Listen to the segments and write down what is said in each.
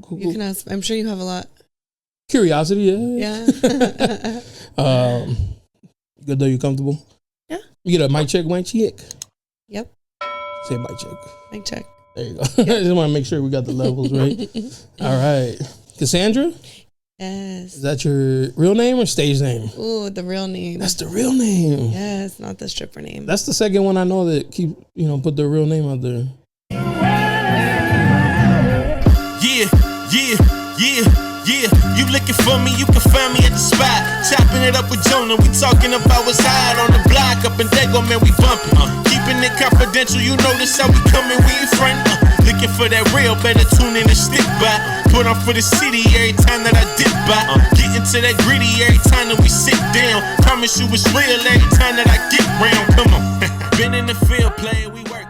Cool. You can ask. I'm sure you have a lot. Curiosity, yeah. Good though, you comfortable? Yeah. You get a mic check, Yep. Say mic check. Mic check. There you go. I just want to make sure we got the levels right. All right. Cassandra? Yes. Is that your real name or stage name? Ooh, the real name. That's the real name. Yes, not the stripper name. That's the second one I know that put their real name out there. Yeah, you looking for me, you can find me at the spot. Chopping it up with Jonah, we talking about what's hot on the block. Up in Dago, man, we bumping. Keeping it confidential, you notice how we coming, we in front. Looking for that real, better tune in and stick by. Put on for the city every time that I dip by. Getting to that gritty every time that we sit down. Promise you it's real every time that I get round. Come on, been in the field playing, we work.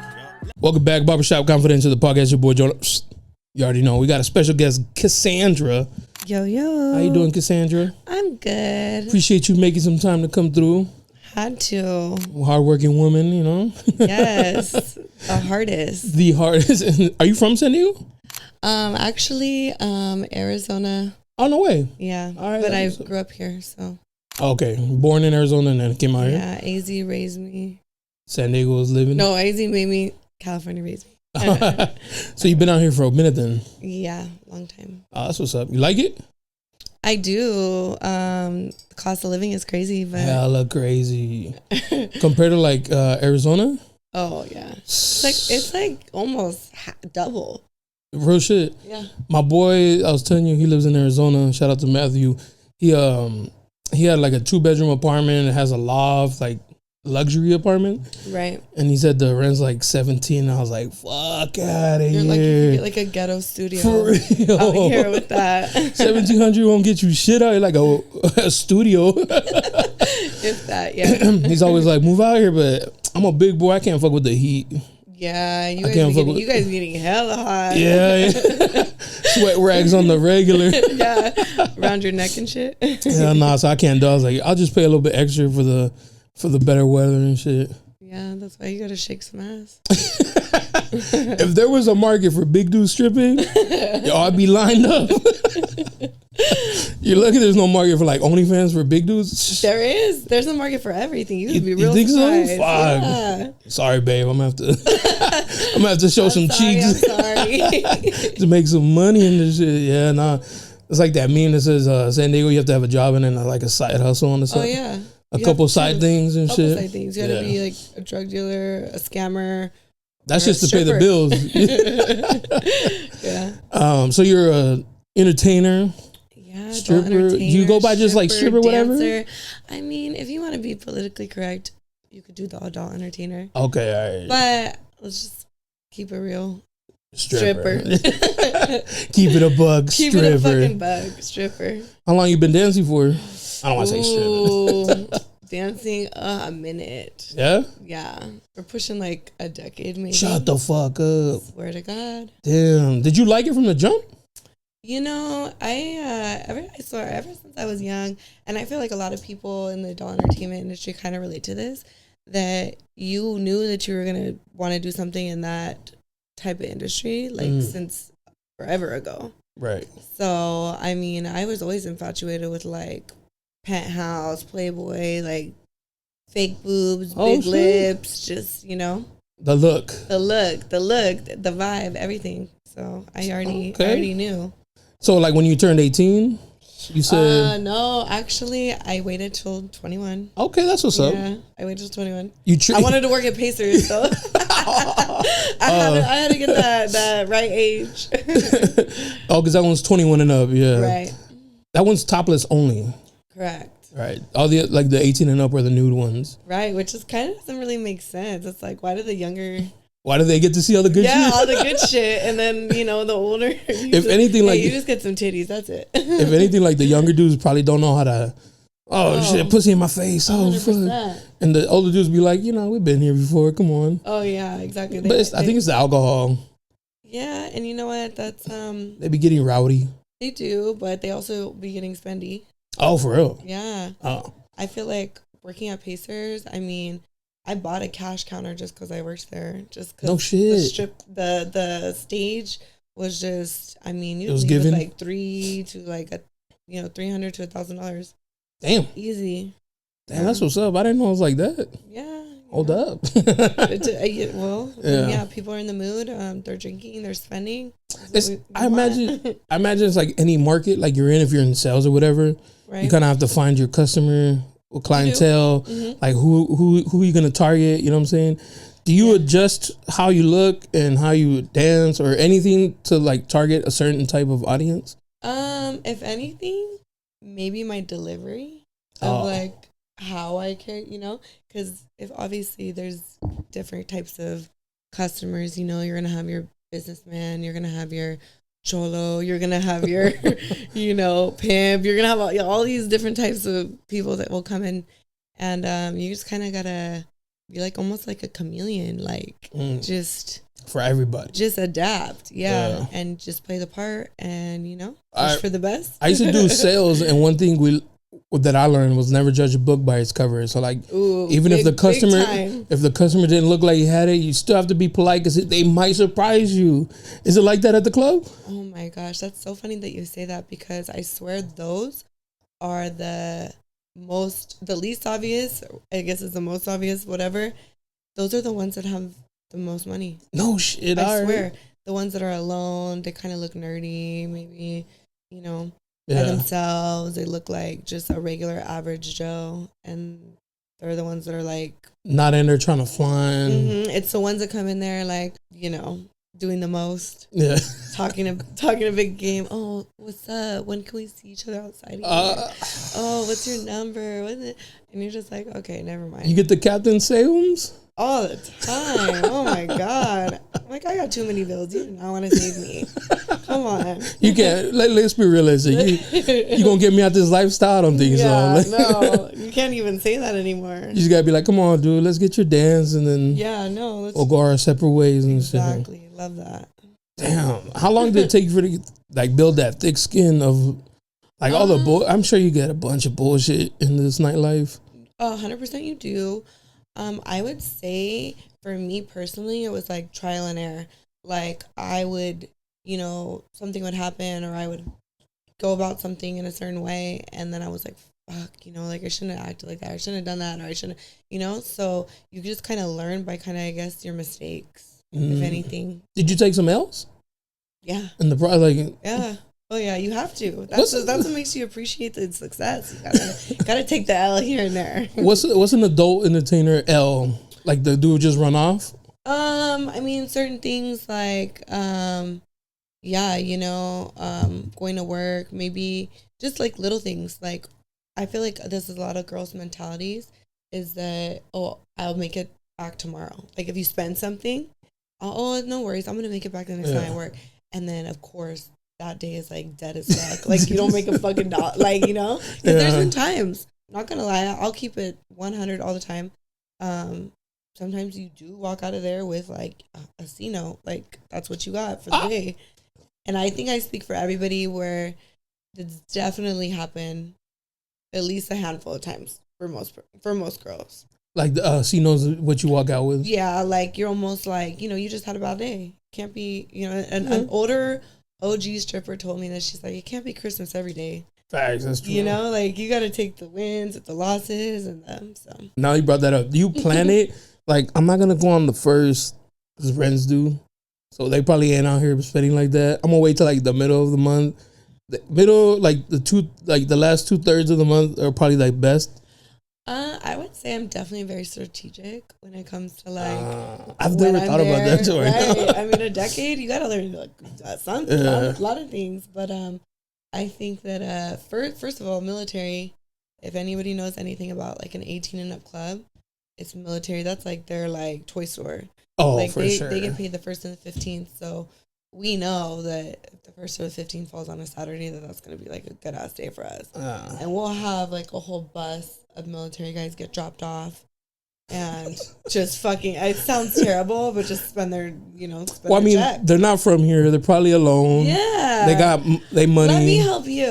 Welcome back, Barbershop Confidential, the podcast. Your boy Jonah. You already know we got a special guest, Cassandra. Yo. How you doing, Cassandra? I'm good. Appreciate you making some time to come through. Had to. Hardworking woman, you know. Yes, the hardest. The hardest. Are you from San Diego? Actually, Arizona. Oh, no way. Yeah, All right, but I grew up here, so. Okay, born in Arizona and then came out here. Yeah, AZ raised me. San Diego was living. No, AZ made me. California raised me. So you've been out here for a minute then? Yeah, long time. Oh, that's what's up. You like it? I do. The cost of living is crazy, but hella crazy compared to like Arizona. Oh yeah, it's like almost double. Real shit. Yeah. My boy, I was telling you, he lives in Arizona. Shout out to Matthew. He had like a 2-bedroom apartment. It has a loft, like luxury apartment. Right. And he said the rent's like 17. I was like, fuck out of here. Like, you could get like a ghetto studio. For real. Out here with that. 1700 won't get you shit out here like a studio. If that, yeah. He's always like, move out here, but I'm a big boy. I can't fuck with the heat. Yeah, you guys getting hella hot. Yeah. Sweat rags on the regular. Yeah, around your neck and shit. Yeah, nah, so I can't do it. I was like, I'll just pay a little bit extra for the better weather and shit. Yeah, that's why you gotta shake some ass. If there was a market for big dudes stripping, I'd be lined up. You're lucky there's no market for like OnlyFans for big dudes. There is. There's a market for everything. You be real. You think surprised. so? Fuck. Yeah. Sorry, babe. I'm gonna have to show some cheeks. I'm sorry. To make some money in this shit. Yeah, nah. It's like that meme that says San Diego, you have to have a job and then like a side hustle on the side. Oh yeah. A couple side things and shit. Side things. You gotta be like a drug dealer, a scammer. That's just to pay the bills. Yeah. So you're a entertainer. Yeah. Stripper. Do you go by just like stripper, whatever? Dancer. I mean, if you want to be politically correct, you could do the adult entertainer. Okay, all right. But let's just keep it real. Stripper. Keep it a bug. Keep stripper. it a fucking bug. Stripper. How long you been dancing for? I don't want to say stripping. Dancing a minute. Yeah? Yeah. We're pushing like a decade maybe. Shut the fuck up. Swear to God. Damn. Did you like it from the jump? You know, ever since I was young, and I feel like a lot of people in the adult entertainment industry kind of relate to this, that you knew that you were going to want to do something in that type of industry, like since forever ago. Right. So, I mean, I was always infatuated with like Penthouse, Playboy, like fake boobs, big lips, just, you know. The look, the vibe, everything. So I already knew. So like when you turned 18, you said no, actually I waited till 21. Okay, that's what's up. Yeah, I waited till 21. I wanted to work at Pacers, so I had to get that right age. Oh, because that one's 21 and up, yeah. Right. That one's topless only. Correct. Right. All the like the 18 and up are the nude ones. Right, which is kind of doesn't really make sense. It's like, why do the younger? Why do they get to see all the good shit? Yeah, all the good shit, and then the older. If anything, like you just get some titties. That's it. If anything, like the younger dudes probably don't know how to. Oh shit! Pussy in my face. Oh 100%. fuck! And the older dudes be like, we've been here before. Come on. Oh yeah, exactly. But I think it's the alcohol. Yeah, and you know what? That's They be getting rowdy. They do, but they also be getting spendy. Oh, for real? Yeah. Oh. I feel like working at Pacers, I mean, I bought a cash counter just because I worked there. Just because no shit. the stage was just, I mean, you It was leave given? with like $300 to like $300 to $1,000. Damn. Easy. Damn, that's what's up. I didn't know it was like that. Yeah. Hold up. Yeah, people are in the mood. They're drinking, they're spending. I imagine it's like any market, like you're in, if you're in sales or whatever, Right. you kind of have to find your customer or clientele, like who are you going to target, you know what I'm saying? Do you adjust how you look and how you dance or anything to like target a certain type of audience? If anything, maybe my delivery of like how I carry, because if obviously there's different types of customers, you're going to have your businessman, you're going to have your cholo, you're going to have your, pimp, you're going to have all these different types of people that will come in, and you just kind of got to be like almost like a chameleon, like just for everybody, just adapt, and just play the part, and push for the best. I used to do sales, and one thing that I learned was never judge a book by its cover. So like, even if the customer didn't look like he had it, you still have to be polite because they might surprise you. Is it like that at the club? Oh my gosh, that's so funny that you say that, because I swear those are the least obvious. I guess it's the most obvious, whatever. Those are the ones that have the most money. No shit. I swear. The ones that are alone, they kind of look nerdy, maybe, by themselves. They look like just a regular average Joe. And they're the ones that are like... not in there trying to fly. It's the ones that come in there like, doing the most. Yeah. Talking a big game. Oh, what's up? When can we see each other outside? What's your number? What's it? And you're just like, okay, never mind. You get the Captain Salums? All the time. Oh my God. I'm like, I got too many bills. You do not want to save me. Come on. You can't. Let's be realistic. You gonna get me out this lifestyle? I don't think so. No, you can't even say that anymore. You just gotta be like, come on, dude, let's get your dance, and then we'll go our separate ways and shit. Exactly. Love that. Damn. How long did it take for you to like build that thick skin of like all the I'm sure you get a bunch of bullshit in this nightlife. 100% you do. I would say for me personally, it was like trial and error. Like I would, something would happen, or I would go about something in a certain way, and then I was like, fuck, like I shouldn't have acted like that. I shouldn't have done that, or I shouldn't, so you just kind of learn by kind of, I guess, your mistakes, if anything. Did you take some L's? Yeah. And yeah. Oh yeah, you have to. That's what makes you appreciate the success. You gotta take the L here and there. What's an adult entertainer L? Like the dude just run off? I mean certain things like going to work, maybe just like little things. Like I feel like this is a lot of girls' mentalities is that, I'll make it back tomorrow. Like if you spend something, no worries, I'm gonna make it back the next time I work. And then of course that day is like dead as fuck. Like you don't make a fucking dollar, like, because there's been times, not gonna lie, I'll keep it 100 all the time. Sometimes you do walk out of there with like a C note, like that's what you got for the day. And I think I speak for everybody where it's definitely happened at least a handful of times for most girls. Like C knows what you walk out with. Yeah, like you're almost like, you just had a bad day. Can't be, an older OG stripper told me that she's like, it can't be Christmas every day. Facts, that's true. Like you got to take the wins with the losses and them. So now you brought that up. Do you plan it? Like I'm not gonna go on the first because friends do, so they probably ain't out here spending like that. I'm gonna wait till like the middle of the month. The middle, like the last 2/3 of the month are probably like best. I would say I'm definitely very strategic when it comes to like. I've never thought about that too. Right? I mean, a decade, you gotta learn like a lot of things. But I think that first of all, military. If anybody knows anything about like an 18 and up club, it's military. That's like their like toy store. Oh, like for sure. They get paid the 1st and the 15th, so we know that if the 1st or the 15th falls on a Saturday, that's gonna be like a good ass day for us. And we'll have like a whole bus of military guys get dropped off and just fucking, it sounds terrible, but just spend their, check. They're not from here. They're probably alone. Yeah. They got money. Let me help you.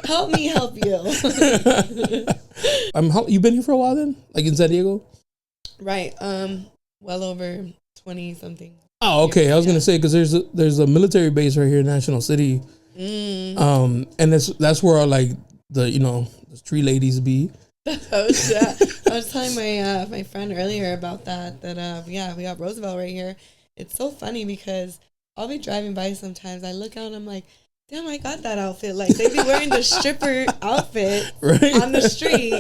Help me help you. You've been here for a while then? Like in San Diego? Right. Well over 20 something. Oh, okay. I was gonna say because there's a military base right here in National City, and that's where like the street ladies be. I was telling my friend earlier about that we got Roosevelt right here. It's so funny because I'll be driving by sometimes. I look out and I'm like, damn, I got that outfit. Like they be wearing the stripper outfit on the street,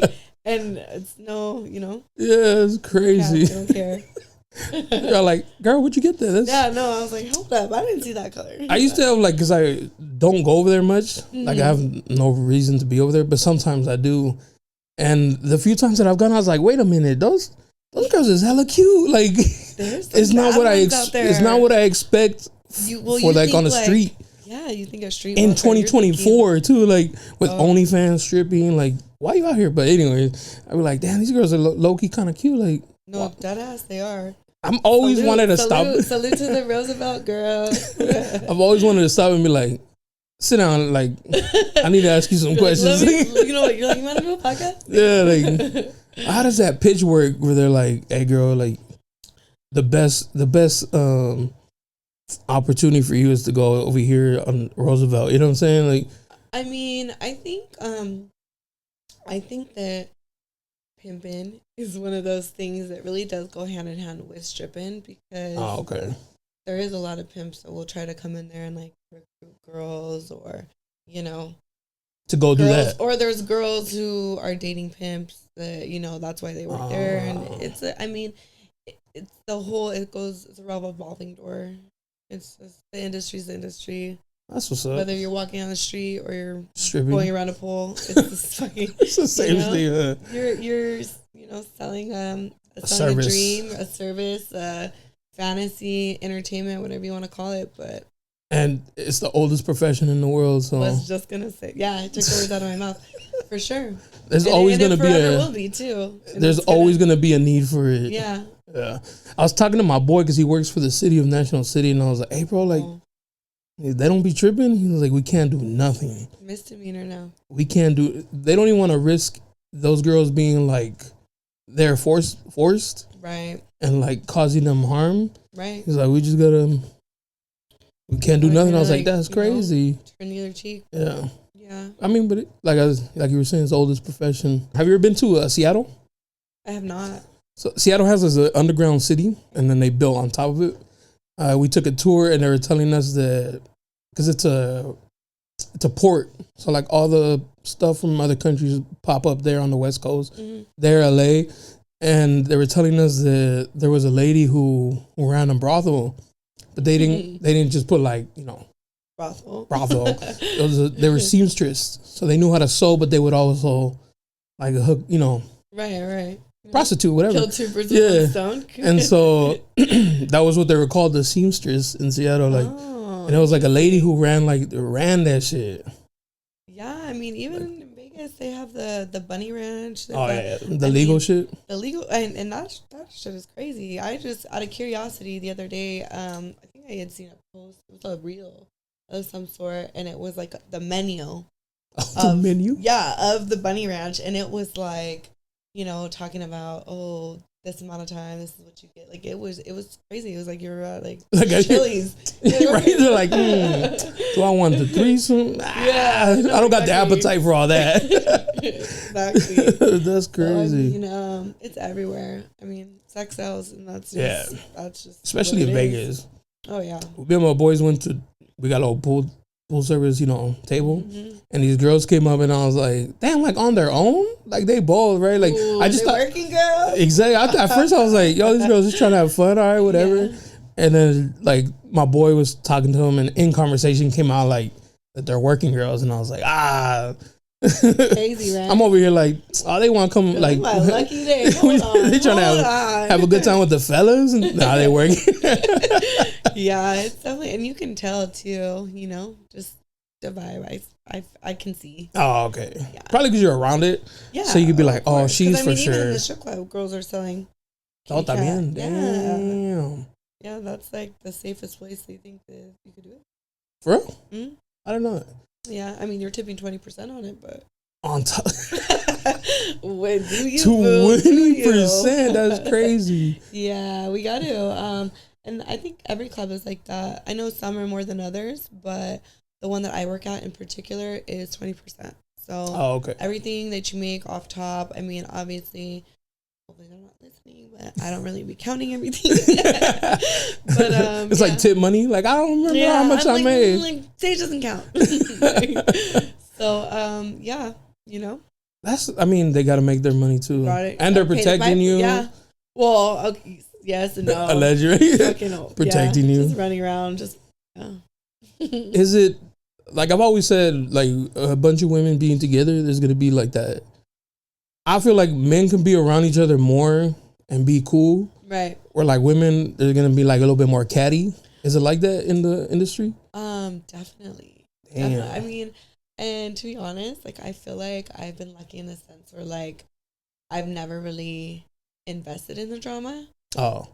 and it's yeah, it's crazy. I don't care. You're like, girl, where'd you get that? I was like, hold up, I didn't see that color. I used to have because I don't go over there much. Like I have no reason to be over there, but sometimes I do. And the few times that I've gone, I was like, wait a minute, those girls is hella cute. Like it's not what it's not what I expect for like on the street. Yeah, you think a street in 2024 too, like with OnlyFans stripping. Like, why you out here? But anyway, I be like, damn, these girls are low key kind of cute. Like, no, deadass, they are. I'm always wanted to stop. Salute to the Roosevelt girl. I've always wanted to stop and be like, sit down. Like, I need to ask you some questions. You know what? You're like, you want to do a podcast? Yeah, like, how does that pitch work? Where they're like, hey, girl, like, the best opportunity for you is to go over here on Roosevelt. You know what I'm saying? Like, I mean, I think that pimping is one of those things that really does go hand in hand with stripping because there is a lot of pimps that will try to come in there and like recruit girls or to go do that. Or there's girls who are dating pimps that that's why they work there, and it's the whole it's a revolving door. It's the industry's the industry. That's what's up. Whether you're walking on the street or you're stripping, going around a pole, it's this fucking. It's the same thing. You're selling a service. dream, a service, fantasy, entertainment, whatever you want to call it, but. And it's the oldest profession in the world, so. I was just gonna say, yeah, I took the words out of my mouth, for sure. There's always gonna be will be too. There's always gonna be a need for it. Yeah. Yeah. I was talking to my boy because he works for the city of National City, and I was like, hey, bro, like, they don't be tripping. He was like, we can't do nothing. Misdemeanor now. We can't do. They don't even want to risk those girls being like, they're forced, right, and like causing them harm. Right. He's like, we just gotta. We can't do nothing. I was like, that's crazy. Turn the other cheek. Yeah. Yeah. I mean, but like you were saying, it's the oldest profession. Have you ever been to Seattle? I have not. So Seattle has this underground city, and then they built on top of it. We took a tour, and they were telling us that because it's a port, so like all the stuff from other countries pop up there on the West Coast. Mm-hmm. They're LA, and they were telling us that there was a lady who ran a brothel, but they didn't just put like brothel. They were seamstress, so they knew how to sew, but they would also like hook, right. Prostitute, whatever. Kill two birds with one stone. And so that was what they were called, the seamstress in Seattle. Like, and it was like a lady who ran that shit. Yeah, I mean, even in Vegas, they have the bunny ranch. The legal shit. The legal and that shit is crazy. I just out of curiosity the other day, I think I had seen a post. It was a reel of some sort, and it was like the menu. The menu? Yeah, of the bunny ranch, and it was like. Talking about this amount of time, this is what you get. Like it was crazy. It was like you're like Chili's, right? They're like, do I want the threesome? Yeah, I don't got the appetite for all that. Exactly. That's crazy. It's everywhere. I mean, sex sells, and that's just especially in Vegas. Oh yeah. Me and my boys we got a little pool service, table, and these girls came up, and I was like, damn, like on their own, like they both, right? Like I just thought, working girls. Exactly. At first, I was like, yo, these girls just trying to have fun, all right, whatever. Yeah. And then like my boy was talking to him, and in conversation came out like that they're working girls, and I was like, crazy, right? I'm over here like, they want to come like my lucky day. They trying to have a good time with the fellas, and they working. Yeah, it's definitely, and you can tell too. Just the vibe. I can see. Oh, okay. Yeah. Probably because you're around it. Yeah. So you could be like, she's for sure. Even in the strip club, girls are selling. También. Damn. Yeah, that's like the safest place they think that you could do it. For real? Mm-hmm. I don't know. Yeah, I mean you're tipping 20% on it, but on top. When do you 20%? That's crazy. Yeah, we got to. And I think every club is like that. I know some are more than others, but the one that I work at in particular is 20%. So everything that you make off top, I mean, obviously, hopefully they're not listening, but I don't really be counting everything. But it's like tip money. Like, I don't remember how much I made. Like, stage doesn't count. So, yeah, you know. They got to make their money too. And they're protecting you. Yeah. Well, okay, yes and no. Allegedly. Protecting you. Just running around, Is it, like I've always said, like a bunch of women being together, there's going to be like that. I feel like men can be around each other more and be cool. Right. Or like women, they're going to be like a little bit more catty. Is it like that in the industry? Definitely. Damn. Definitely. I mean, and to be honest, like I feel like I've been lucky in the sense where like I've never really invested in the drama. Oh,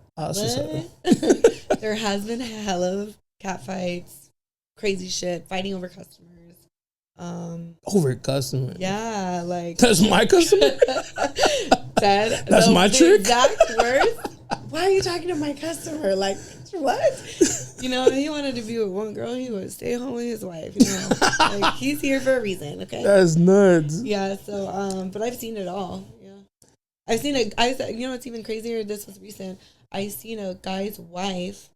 there has been a hell of cat fights, crazy shit, fighting over customers. Over customers? Yeah, like that's my customer. That's my trick. Exact words. Why are you talking to my customer? Like what? You know, he wanted to be with one girl. He would stay home with his wife. You know, like he's here for a reason. Okay, that's nuts. Yeah. So, but I've seen it all. Yeah, I've seen it. You know, what's even crazier? This was recent. I seen a guy's wife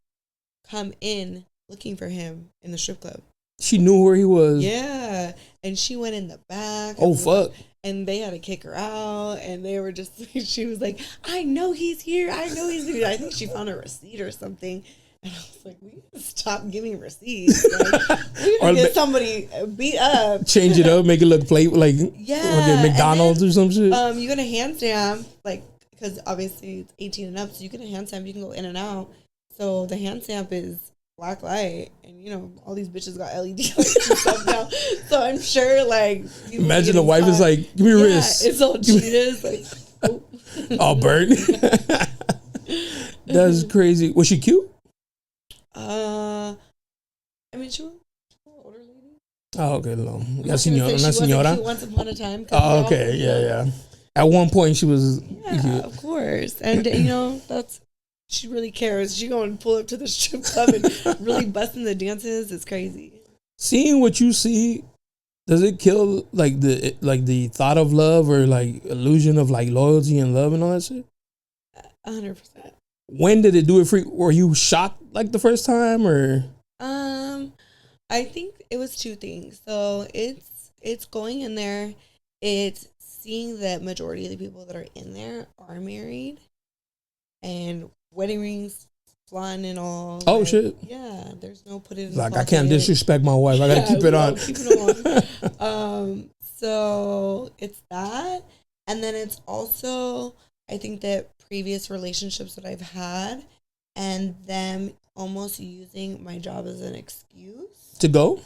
come in looking for him in the strip club. She knew where he was. Yeah, and she went in the back. Oh fuck! And they had to kick her out, and they were just. She was like, "I know he's here. I know he's here." I think she found a receipt or something, and I was like, "We need to stop giving receipts. Like, we need to get somebody beat up. Change it up, make it look plate like McDonald's then, or some shit." You get a hand stamp, like because obviously it's 18 and up, so you get a hand stamp. You can go in and out. So the hand stamp is black light, and you know all these bitches got LED lights and stuff now. So I'm sure, like, imagine the wife is like, "Give me your wrist." It's all Cheetahs, like, all burnt. That's crazy. Was she cute? I mean, she was an older lady. Oh, okay, no. Una señora. Once upon a time. Oh, okay, yeah. At one point, she was. Yeah, cute. Of course, and you know that's. She really cares. She going to pull up to the strip club and really busting the dances. It's crazy. Seeing what you see, does it kill like the thought of love or like illusion of like loyalty and love and all that shit? 100%. When did it do it for you? Were you shocked like the first time or? I think it was two things. So it's going in there. It's seeing that majority of the people that are in there are married and wedding rings flying and all. Oh, like, shit. Yeah, there's no put it in like, I can't disrespect my wife. I gotta keep it on. Keep it on. So it's that. And then it's also, I think that previous relationships that I've had and them almost using my job as an excuse. To go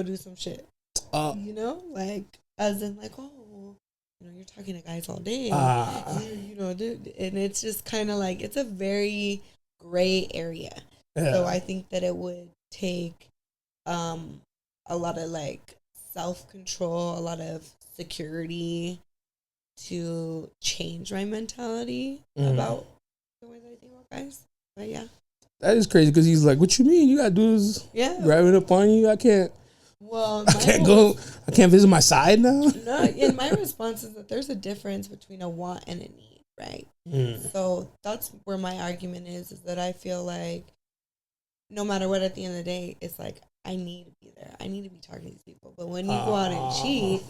do some shit. You know? Like, as in like, oh, you know, you're talking to guys all day. You know, and it's just kind of like, it's a very gray area. Yeah. So I think that it would take a lot of like self-control, a lot of security to change my mentality about the way that I think about guys. But yeah. That is crazy because he's like, what you mean? You got dudes grabbing up on you? I can't visit my side now? No, and my response is that there's a difference between a want and a need, right? So that's where my argument is that I feel like no matter what, at the end of the day, it's like, I need to be there. I need to be talking to these people. But when you go out and cheat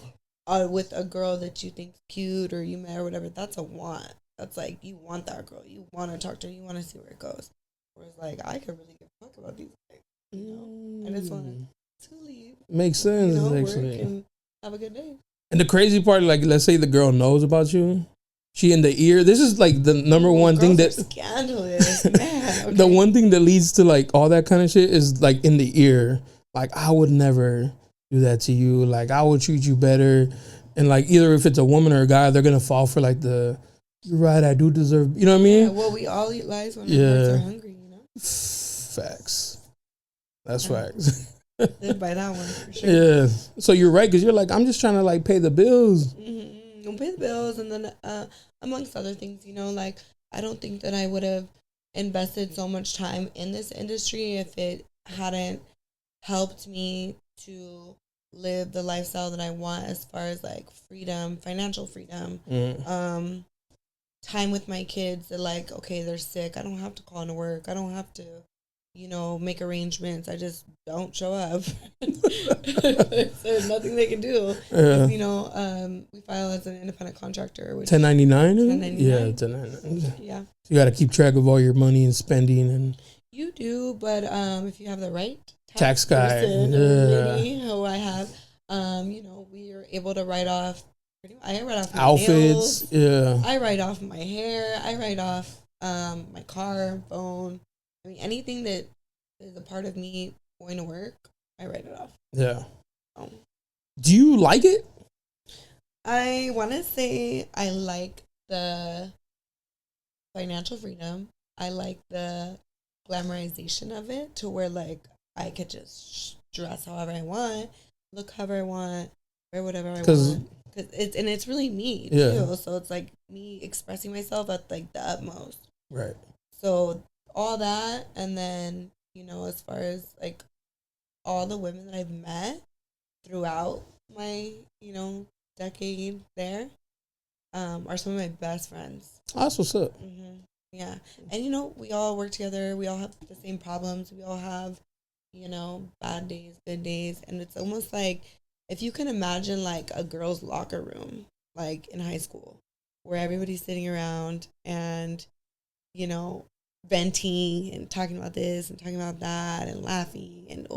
with a girl that you think's cute or you met or whatever, that's a want. That's like, you want that girl. You want to talk to her. You want to see where it goes. Whereas, like, I could really give a fuck about these things. You know? I just want to leave. Makes sense, you know, actually. work and have a good day. And the crazy part, like, let's say the girl knows about you. She in the ear. This is like the number one thing that scandalous, man. Okay. The one thing that leads to like all that kind of shit is like in the ear. Like, I would never do that to you. Like, I would treat you better. And like, either if it's a woman or a guy, they're gonna fall for like you're right, I do deserve. You know what I mean? Yeah, well, we all eat lies when our hearts are hungry. You know. Facts. That's facts. Live by that one for sure. Yeah. So you're right, because you're like, I'm just trying to like pay the bills. Mm-hmm. Pay the bills, and then amongst other things, you know, like I don't think that I would have invested so much time in this industry if it hadn't helped me to live the lifestyle that I want as far as like freedom, financial freedom, time with my kids that like, okay, they're sick. I don't have to call into work. I don't have to, make arrangements. I just don't show up. There's nothing they can do. Yeah. We file as an independent contractor. 1099? 1099. Yeah, 1099. Yeah. You got to keep track of all your money and spending. And You do, but if you have the right tax guy, lady, who I have, we are able to write off. I write off my outfits. nails, I write off my hair. I write off my car, phone. I mean, anything that is a part of me going to work, I write it off. Yeah. Do you like it? I want to say I like the financial freedom. I like the glamorization of it to where, like, I could just dress however I want, look however I want, wear whatever I want. It's really me, too. So it's, like, me expressing myself at, like, the utmost. Right. So all that, and then, as far as, like, all the women that I've met throughout my, decade there, are some of my best friends. That's what's up. Mm-hmm. Yeah. And, we all work together. We all have the same problems. We all have, bad days, good days. And it's almost like, if you can imagine, like, a girl's locker room, like, in high school, where everybody's sitting around and, venting and talking about this and talking about that and laughing and,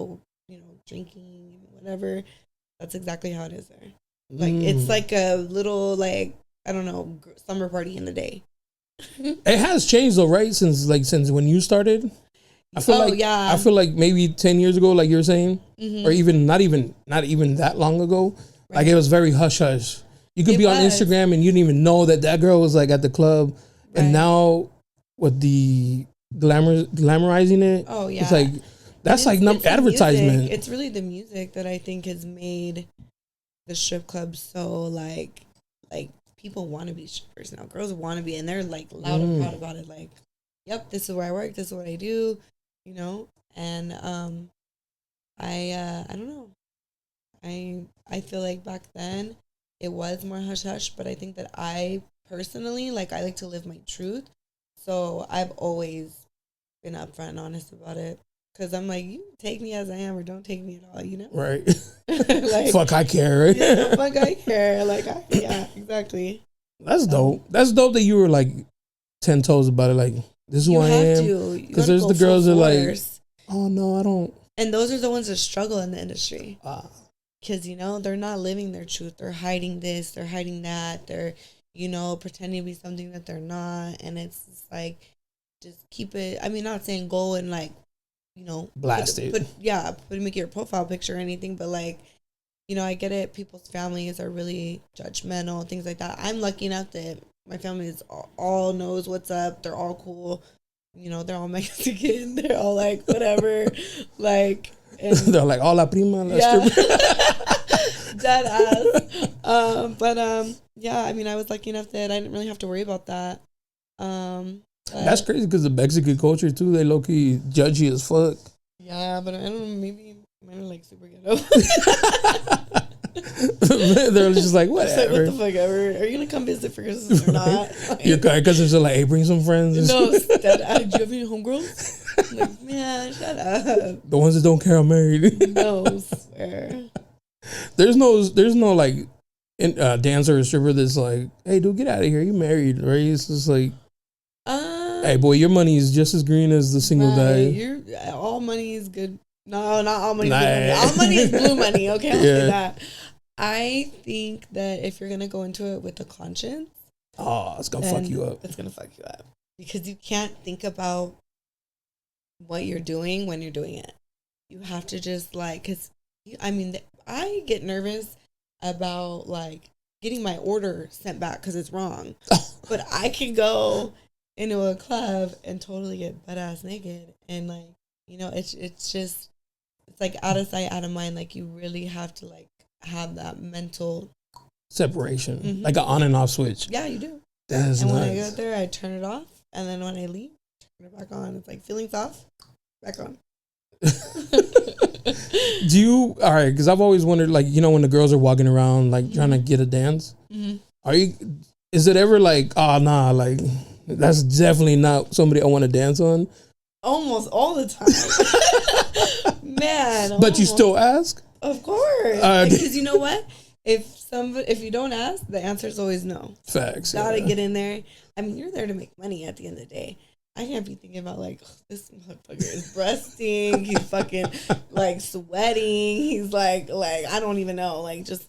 drinking and whatever. That's exactly how it is there. Like, it's like a little, like, I don't know, summer party in the day. It has changed though, right? Since when you started, I feel like maybe 10 years ago, like you're saying, or even not even that long ago, right. Like it was very hush hush. You could be on Instagram and you didn't even know that girl was like at the club, right. And now with the glamorizing it, it's like that's like advertisement. It's really the music that I think has made the strip club so like people want to be strippers now. Girls want to be, and they're like loud and proud about it. Like, yep, this is where I work. This is what I do. And I don't know. I feel like back then it was more hush hush, but I think that I personally I like to live my truth. So I've always been upfront and honest about it. Because I'm like, you take me as I am or don't take me at all, Right. Like, fuck, I care. Yeah, fuck, I care. Yeah, exactly. That's dope. That's dope that you were like 10 toes about it. Like, this is who I am. Because there's the girls that are like, oh, no, I don't. And those are the ones that struggle in the industry. Because, they're not living their truth. They're hiding this. They're hiding that. They're, pretending to be something that they're not. And it's just like, just keep it. I mean, not saying go and like, blast it. Make your profile picture or anything, but like, I get it. People's families are really judgmental, things like that. I'm lucky enough that my family is all knows what's up. They're all cool. They're all Mexican. They're all like whatever, like. And they're like hola prima. Dead ass. Yeah. I mean, I was lucky enough that I didn't really have to worry about that. That's crazy because the Mexican culture too, they low key judgy as fuck. Yeah, but I don't know, maybe mine are like super ghetto. They're just like whatever. What the fuck ever? Are you gonna come visit for Christmas or not? Your cousins are like, hey, bring some friends. No, do you have any homegirls? I'm like, man, shut up. The ones that don't care I'm married. No, swear. There's no like dancer or stripper that's like, hey, dude, get out of here. You married, right? It's just like. Hey boy, your money is just as green as the single guy. All money is good. No, not all money is good money. All money is blue money. Okay, I'll say that. I think that if you're gonna go into it with a conscience, it's gonna fuck you up. It's gonna fuck you up because you can't think about what you're doing when you're doing it. You have to just I get nervous about like getting my order sent back because it's wrong, but I can go into a club and totally get butt ass naked and like it's like out of sight, out of mind. Like you really have to like have that mental separation, like an on and off switch. Yeah, you do. That's and nice. when I go there, I turn it off, and then when I leave, Put it back on. It's like feelings off, back on. Do you, all right, because I've always wondered, like, you know, when the girls are walking around, like, trying to get a dance, is it ever like, oh, nah, like, that's definitely not somebody I want to dance on? Almost all the time. Man. But you still ask? Of course. Because you know what? If you don't ask, the answer is always no. Facts. Gotta get in there. I mean, you're there to make money at the end of the day. I can't be thinking about like, oh, this motherfucker is breasting. He's fucking like sweating. He's like I don't even know. Like, just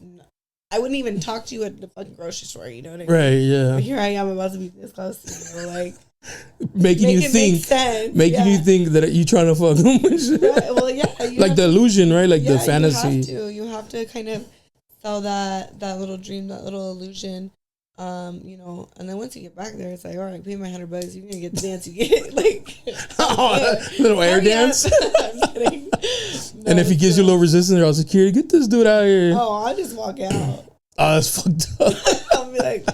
I wouldn't even talk to you at the fucking grocery store. You know what I mean? Right. Yeah. But here I am about to be this close to you, like making you think that you trying to fuck him. Right, well, yeah. Like the illusion, right? Like the fantasy. You have to kind of sell that little dream, that little illusion. You know, and then once you get back there, it's like, all right, pay my $100, you're gonna get the dance you get, like little air dance. I'm kidding. No, and if he gives you a little resistance, I'll security, get this dude out here. Oh, I'll just walk out. Oh, that's fucked up. I'll be like,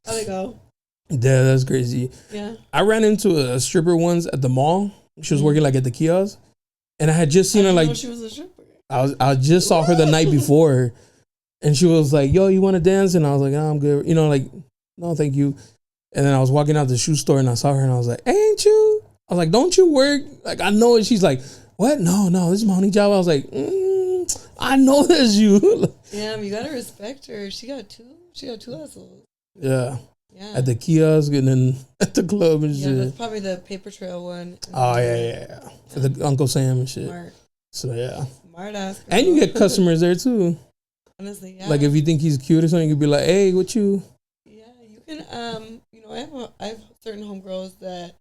how'd it go? Yeah, that's crazy. Yeah, I ran into a stripper once at the mall. She was working like at the kiosk, and I had just seen her like she was a stripper. I just saw her the night before. And she was like, yo, you want to dance? And I was like, oh, I'm good. You know, like, no, thank you. And then I was walking out the shoe store and I saw her and I was like, ain't you? I was like, don't you work? Like, I know it. She's like, what? No, this is my only job. I was like, I know that's you. Damn, you got to respect her. She got two hustles. Yeah. At the kiosk and then at the club and shit. Yeah, that's probably the paper trail one. Oh, yeah. For the Uncle Sam and shit. Smart. So, yeah. Smart ass. And you get customers there too. Honestly, yeah. Like if you think he's cute or something, you could be like, "Hey, what you?" Yeah, you can. You know, I have certain homegirls that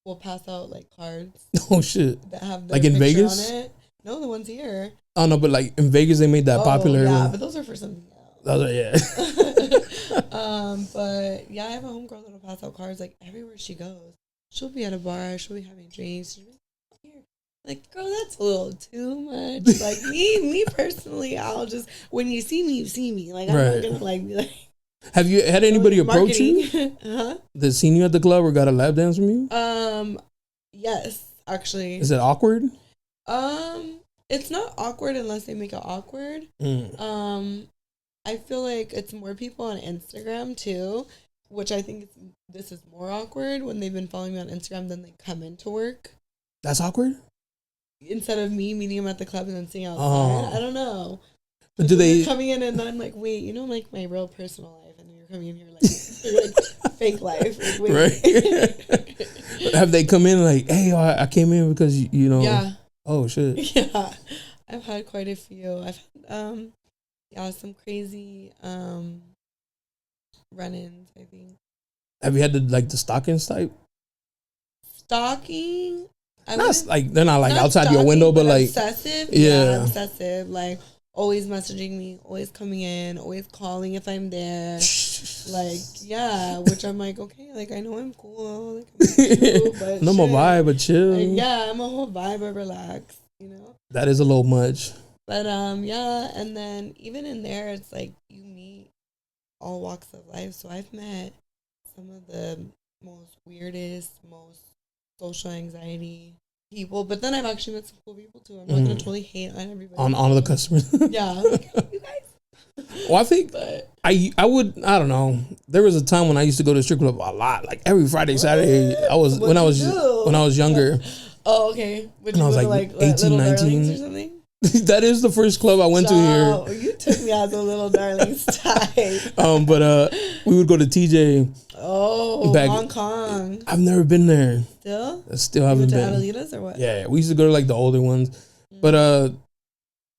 will pass out like cards. Oh shit! That have like in Vegas. On it. No, the ones here. Oh no, but like in Vegas, they made that popular. Yeah, but those are for something else. Those are, yeah. But yeah, I have a homegirl that'll pass out cards like everywhere she goes. She'll be at a bar. She'll be having drinks. She'll be here. Like, girl, that's a little too much. Like me personally, I'll just when you see me, you see me. Like I'm not gonna like be like. Have you had anybody approach you? Huh? That seen you at the club or got a lap dance from you? Yes, actually. Is it awkward? It's not awkward unless they make it awkward. I feel like it's more people on Instagram too, which I think this is more awkward when they've been following me on Instagram than they come into work. That's awkward? Instead of me meeting them at the club and then seeing outside. I don't know. But do they coming in and then I'm like, wait, you know, like my real personal life, and you're coming in here like fake life, like, wait. Right? Have they come in like, hey, I came in because you know? Yeah. Oh shit. Yeah, I've had quite a few. I've had some crazy run-ins. I think. Have you had the stockings type? Stalking. Not like they're not like outside your window, but like obsessive. Yeah, obsessive. Like always messaging me, always coming in, always calling if I'm there. Like which I'm like, okay, like I know I'm cool, like I'm cool, but no more vibe, but chill. Like, yeah, I'm a whole vibe, but relax, you know. That is a little much. But and then even in there, it's like you meet all walks of life. So I've met some of the most weirdest, most social anxiety people, but then I've actually met some cool people too. I'm not gonna totally hate on everybody. On all of the customers. Yeah, like, you guys. Well, I think I don't know. There was a time when I used to go to the strip club a lot, like every Friday, Saturday. When I was younger. Oh, okay. When I was like 18, 19 or something. That is the first club I went to here. You took me as a little darling's type. But we would go to TJ. Oh, Hong Kong. I've never been there. Still? I still haven't been. Adelitas or what? Yeah, we used to go to like the older ones. But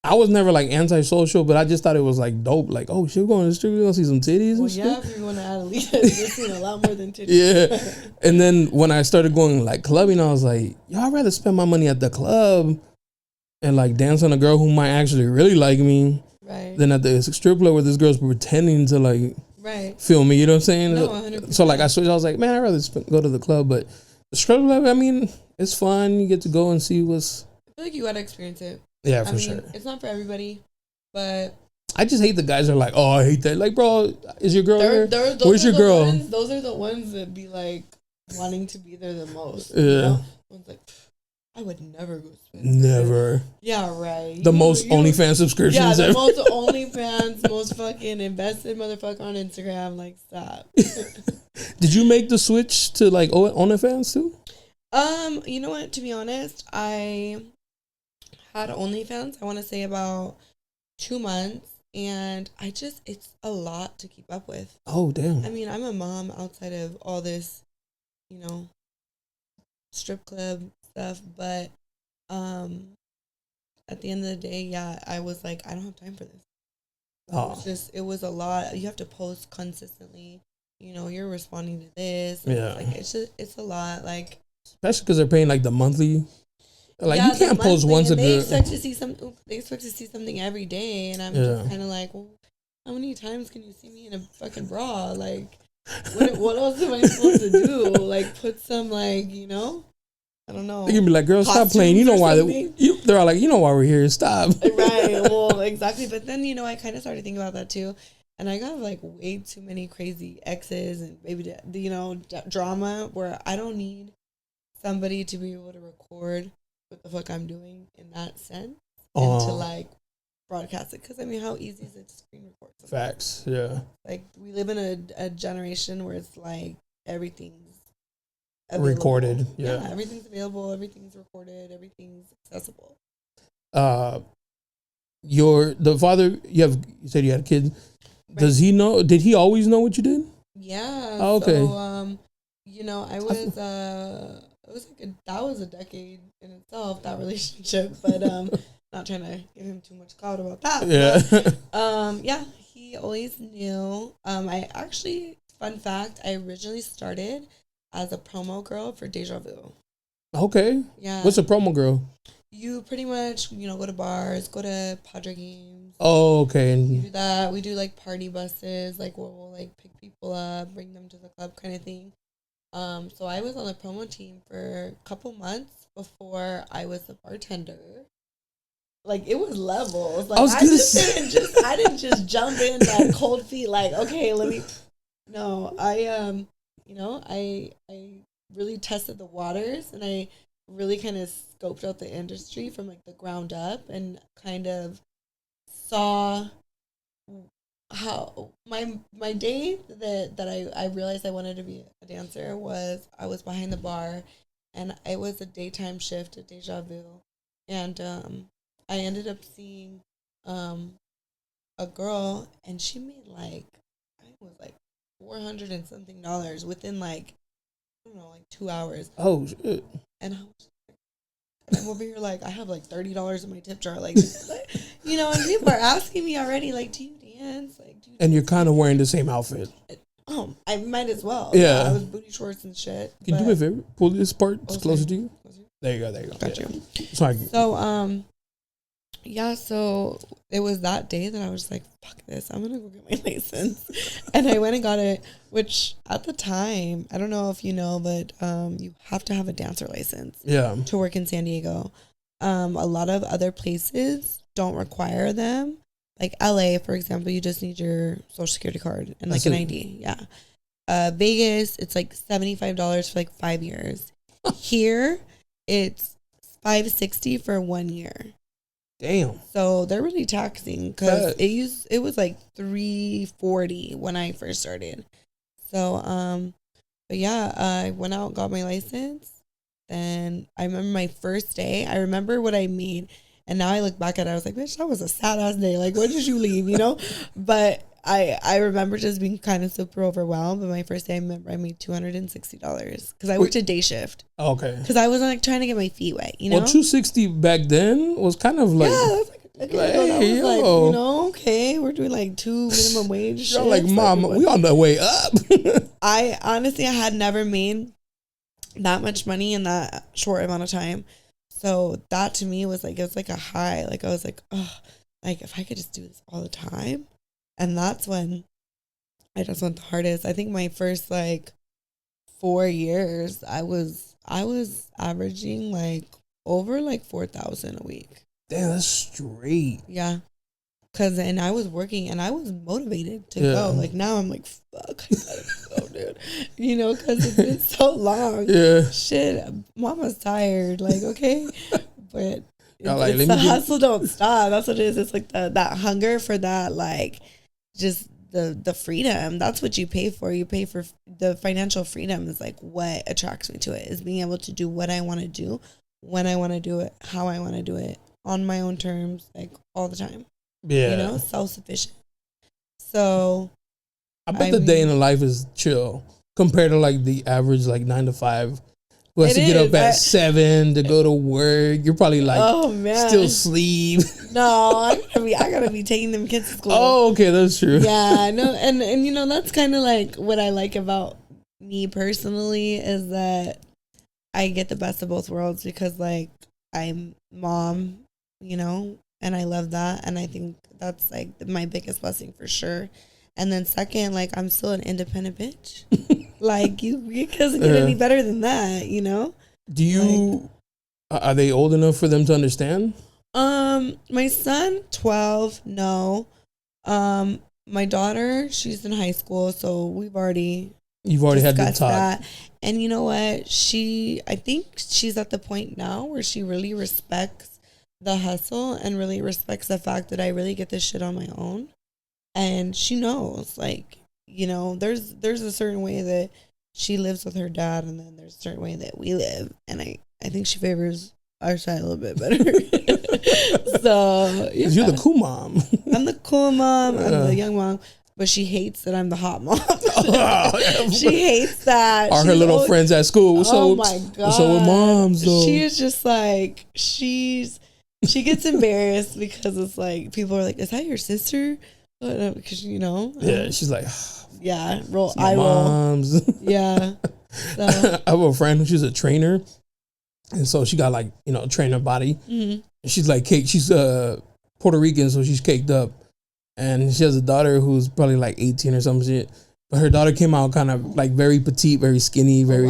I was never like antisocial, but I just thought it was like dope. Like, oh shit, we're going to the strip, we're gonna see some titties and shit. Yeah, if you're going to Adelitas, you're seeing a lot more than titties. Yeah. And then when I started going like clubbing, I was like, yo, I'd rather spend my money at the club and like dance on a girl who might actually really like me than at the strip club where this girl's pretending to like feel me, you know what I'm saying? No, 100%. So like I switched, I was like, man, I'd rather go to the club, but the strip club, I mean, it's fun. You get to go and see what's... I feel like you gotta experience it. Yeah, for sure. It's not for everybody, but... I just hate the guys that are like, oh, I hate that. Like, bro, is your girl here? Where's your girl? Those are the ones that be like, wanting to be there the most. Yeah. You know? I was like, I would never go spend. Never. Yeah, right. The most OnlyFans subscriptions ever. ever. Most OnlyFans, most fucking invested motherfucker on Instagram. Like, stop. Did you make the switch to like OnlyFans too? You know what? To be honest, I had OnlyFans. I want to say about 2 months, and it's a lot to keep up with. Oh damn! I mean, I'm a mom outside of all this, you know, strip club stuff, but at the end of the day, yeah, I was like, I don't have time for this. It was a lot. You have to post consistently. You know, you're responding to this. Yeah, it's a lot. Like, especially because they're paying like the monthly. Like, yeah, you can't post once a They day. expect to see something every day, and I'm just kind of like, well, how many times can you see me in a fucking bra? Like, what else am I supposed to do? Like, put some, like, you know, I don't know. You can be like, girl, stop playing. You know why they're all like, you know why we're here. Stop. Right. Well, exactly. But then, you know, I kind of started thinking about that too, and I got like way too many crazy exes and maybe you know, drama where I don't need somebody to be able to record what the fuck I'm doing in that sense and to like broadcast it, because I mean, how easy is it to screen record something? Facts. Yeah. Like, we live in a generation where it's like everything's available. Recorded. Yeah, everything's available, everything's recorded, everything's accessible. The father, you said you had a kid. Right. Does he know? Did he always know what you did? Yeah. Oh, okay. So you know, I was that was a decade in itself, that relationship, but not trying to give him too much clout about that. Yeah. But, yeah, he always knew. I actually, fun fact, I originally started as a promo girl for Deja Vu. Okay. Yeah. What's a promo girl? You pretty much, you know, go to bars, go to Padre games. Oh, okay. You do that. We do like party buses, like where we'll like pick people up, bring them to the club kind of thing. So I was on the promo team for a couple months before I was the bartender. Like, it was levels. Like, I didn't just jump in like cold feet. Like, okay, let me. No, you know, I really tested the waters, and I really kind of scoped out the industry from like the ground up, and kind of saw how my day that I realized I wanted to be a dancer was, I was behind the bar, and it was a daytime shift at Deja Vu, and I ended up seeing a girl, and she made like, I think it was like $400 and something within like, I don't know, like 2 hours. Oh shit! And I'm over here like, I have like $30 in my tip jar, like, you know, and people are asking me already, like, do you dance? Like, and you're kind of wearing the same outfit. Oh, I might as well. Yeah, I was booty shorts and shit. Can you do me a favor? Pull this part closer to you. There you go. Got you. Sorry. So yeah, so it was that day that I was like, fuck this, I'm gonna go get my license. And I went and got it, which at the time, I don't know if you know, but you have to have a dancer license to work in San Diego. A lot of other places don't require them. Like LA, for example, you just need your social security card and like an ID. Yeah. Vegas, it's like $75 for like 5 years. Here, it's $560 for 1 year. Damn. So they're really taxing, because it was like $340 when I first started. So but yeah, I went out, got my license. Then I remember my first day. I remember what I made, and now I look back at it, I was like, bitch, that was a sad ass day. Like, when did you leave? You know? But I remember just being kind of super overwhelmed. But my first day, I remember I made $260 because I worked a day shift. Okay. Because I was like trying to get my feet wet, you know? Well, $260 back then was kind of like, yeah, like, you know, okay, we're doing like 2 minimum wage. You're like, Mom, we on the way up. I honestly, I had never made that much money in that short amount of time. So that to me was like, it was like a high. Like, I was like, oh, like if I could just do this all the time. And that's when I just went the hardest. I think my first like 4 years, I was averaging like over like 4,000 a week. Damn, that's straight. Yeah. and I was working and I was motivated to go. Like now I'm like, fuck, I gotta go, dude. You know, because it's been so long. Yeah. Shit, mama's tired. Like, okay. But it's the hustle don't stop. That's what it is. It's like that hunger for that, like, just the freedom. That's what you pay for. You pay for the financial freedom is like what attracts me to it, is being able to do what I want to do, when I want to do it, how I want to do it, on my own terms, like all the time. Yeah. You know, self-sufficient. So I bet the day in the life is chill compared to like the average like 9 to 5 who has to get up at 7 to go to work. You're probably like, still sleep. No, I gotta be taking them kids to school. Oh, okay, that's true. Yeah, no, and you know, that's kind of like what I like about me personally, is that I get the best of both worlds, because like I'm mom, you know, and I love that, and I think that's like my biggest blessing for sure. And then second, like I'm still an independent bitch. Like you doesn't get any better than that, you know? Do you are they old enough for them to understand? My son, 12, no. My daughter, she's in high school, so you've already had the talk. That. And you know what? I think she's at the point now where she really respects the hustle and really respects the fact that I really get this shit on my own. And she knows, like, you know, there's a certain way that she lives with her dad, and then there's a certain way that we live. And I think she favors our side a little bit better. So, yeah. You're the cool mom. I'm the cool mom. I'm the young mom. But she hates that I'm the hot mom. She hates that. Are her little friends at school? Oh my God. So with moms, though. She is just like, she gets embarrassed because it's like, people are like, is that your sister? Because, you know. Yeah, she's like, yeah, eye roll. Yeah. So. I have a friend who's a trainer. And so she got like, you know, trainer body. Mm-hmm. And she's like cake. She's Puerto Rican, so she's caked up. And she has a daughter who's probably like 18 or some shit. But her daughter came out kind of like very petite, very skinny, very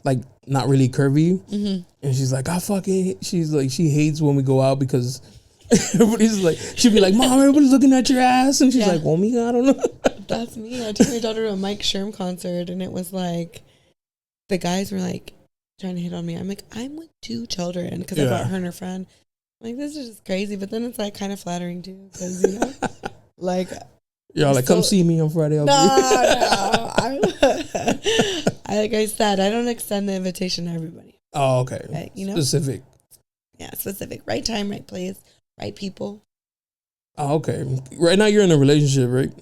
like not really curvy. Mm-hmm. And she's like, I fucking, she's like, she hates when we go out because everybody's like, she'll be like, Mom, everybody's looking at your ass. And she's like, well, me, I don't know. That's me. I took my daughter to a Mike Sherm concert, and it was like, the guys were like trying to hit on me. I'm like, I'm with 2 children, because I brought her and her friend. I'm like, this is just crazy. But then it's like kind of flattering too, because, you know, like, y'all like, come see me on Friday. No. Like I said, I don't extend the invitation to everybody. Oh, okay. Right, you know, specific. Yeah, specific. Right time, right place, right people. Oh, okay. Right now you're in a relationship, right?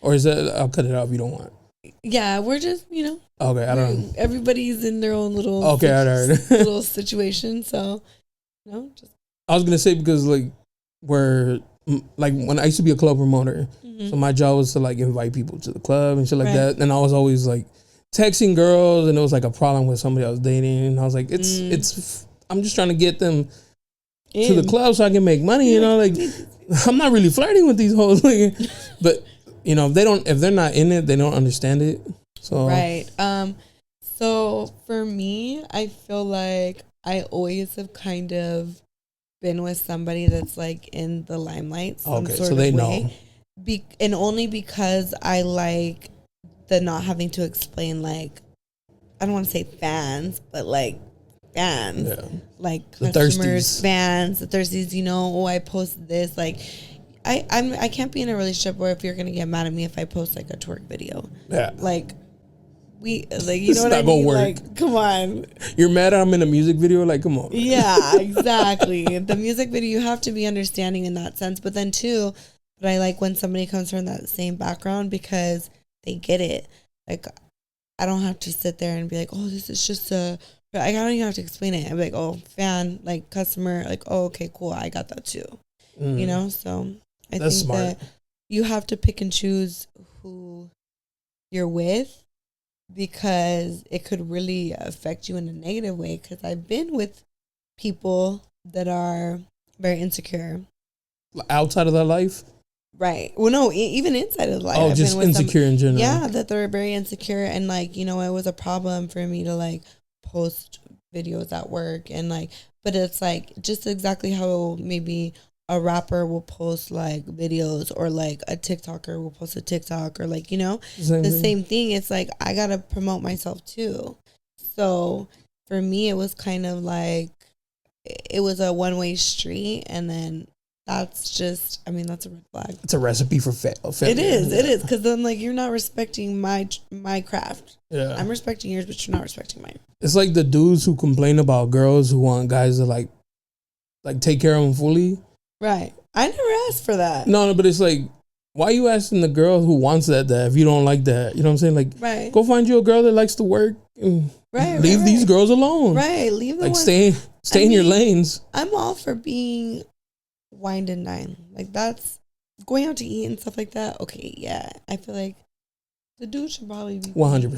Or is that, I'll cut it out if you don't want. Yeah, we're just, you know. Okay, I don't know. Everybody's in their own little little situation. So, you know, just. I was going to say, because like like when I used to be a club promoter, so my job was to like invite people to the club and shit like that. And I was always like texting girls, and it was like a problem with somebody I was dating. And I was like, it's I'm just trying to get them to the club so I can make money, you know, like I'm not really flirting with these hoes. Like, but you know, if they're not in it, they don't understand it. So right. So for me, I feel like I always have kind of been with somebody that's like in the limelight. Okay, so they know. And only because I like the not having to explain, like, I don't want to say fans, but like fans, like the customers, thirsties. Fans, the thirsties, you know, I post this, like, I can't be in a relationship where if you're gonna get mad at me if I post like a twerk video. Yeah. Like, you know what I mean? Like, come on. You're mad I'm in a music video? Like, come on. Yeah, exactly. The music video, you have to be understanding in that sense. But then too, but I like when somebody comes from that same background because they get it. Like, I don't have to sit there and be like, oh, this is just I don't even have to explain it. I'm like, oh, fan, like customer, like, oh, okay, cool. I got that too. You know? So I think smart. That you have to pick and choose who you're with, because it could really affect you in a negative way. Because I've been with people that are very insecure. Outside of their life? Right. Well, no, even inside of life. Oh, I've just insecure in general. Yeah, that they're very insecure. And like, you know, it was a problem for me to like post videos at work. And like, but it's like just exactly how maybe a rapper will post like videos, or like a TikToker will post a TikTok, or like, same thing. It's like I gotta promote myself too. So for me, it was kind of like it was a one-way street, and then that's just, that's a red flag. It's a recipe for failure. It is, because then like you're not respecting my craft. Yeah, I'm respecting yours, but you're not respecting mine. It's like the dudes who complain about girls who want guys to like take care of them fully. Right. I never asked for that. No, but it's like, why are you asking the girl who wants that if you don't like that? You know what I'm saying? Like, right. Go find you a girl that likes to work. And leave these girls alone. Right. Leave them. Like, stay in your lanes. I'm all for being wined and dined. Like, that's going out to eat and stuff like that. Okay, yeah. I feel like the dude should probably be 100%.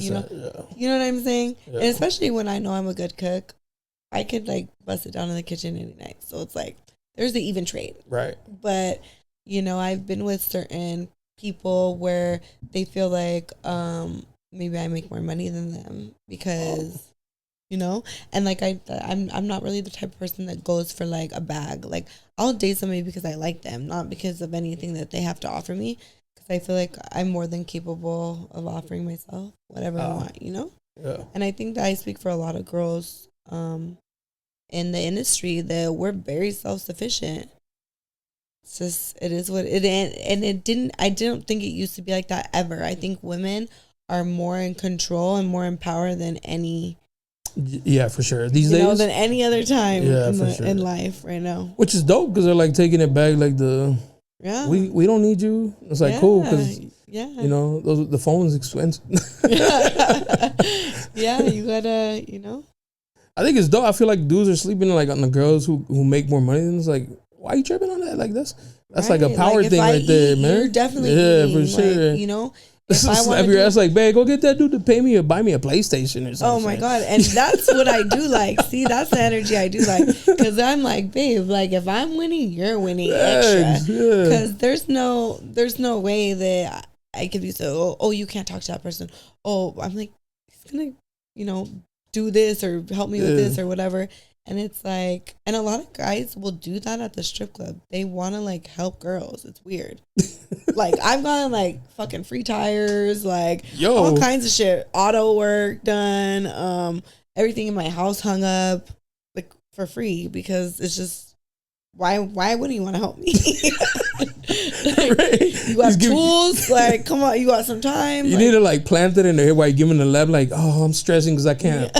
You know what I'm saying? Yeah. And especially when I know I'm a good cook, I could like bust it down in the kitchen any night. So it's like there's the even trade. Right. But I've been with certain people where they feel like maybe I make more money than them because and like I'm not really the type of person that goes for like a bag. Like I'll date somebody because I like them, not because of anything that they have to offer me, because I feel like I'm more than capable of offering myself whatever I want, Yeah. And I think that I speak for a lot of girls in the industry that we're very self-sufficient. It's just, it is what it is. And I didn't think it used to be like that ever. I think women are more in control and more empowered than any. Yeah, for sure. These days, than any other time in life right now. Which is dope because they're like taking it back, like we don't need you. It's like cool because the phone's expensive. Yeah, you gotta I think it's dope. I feel like dudes are sleeping like on the girls who make more money. And it's like, why are you tripping on that? Like that's like a power thing right there, man. You're definitely for sure. Like, Slap your ass like, babe, go get that dude to pay me or buy me a PlayStation or something. Oh my God. And that's what I do like. See, that's the energy I do like. Because I'm like, babe, like if I'm winning, you're winning extra. Because there's no way that I could be so, you can't talk to that person. Oh, I'm like, he's going to, do this or help me with this or whatever. And it's like, and a lot of guys will do that at the strip club. They want to like help girls. It's weird. Like I've gotten like fucking free tires, like all kinds of shit, auto work done, everything in my house hung up like for free because it's just why wouldn't you want to help me? Like, right. You got tools, like come on, you got some time. You need to like plant it in there while you give him the lab. Like, I'm stressing because I can't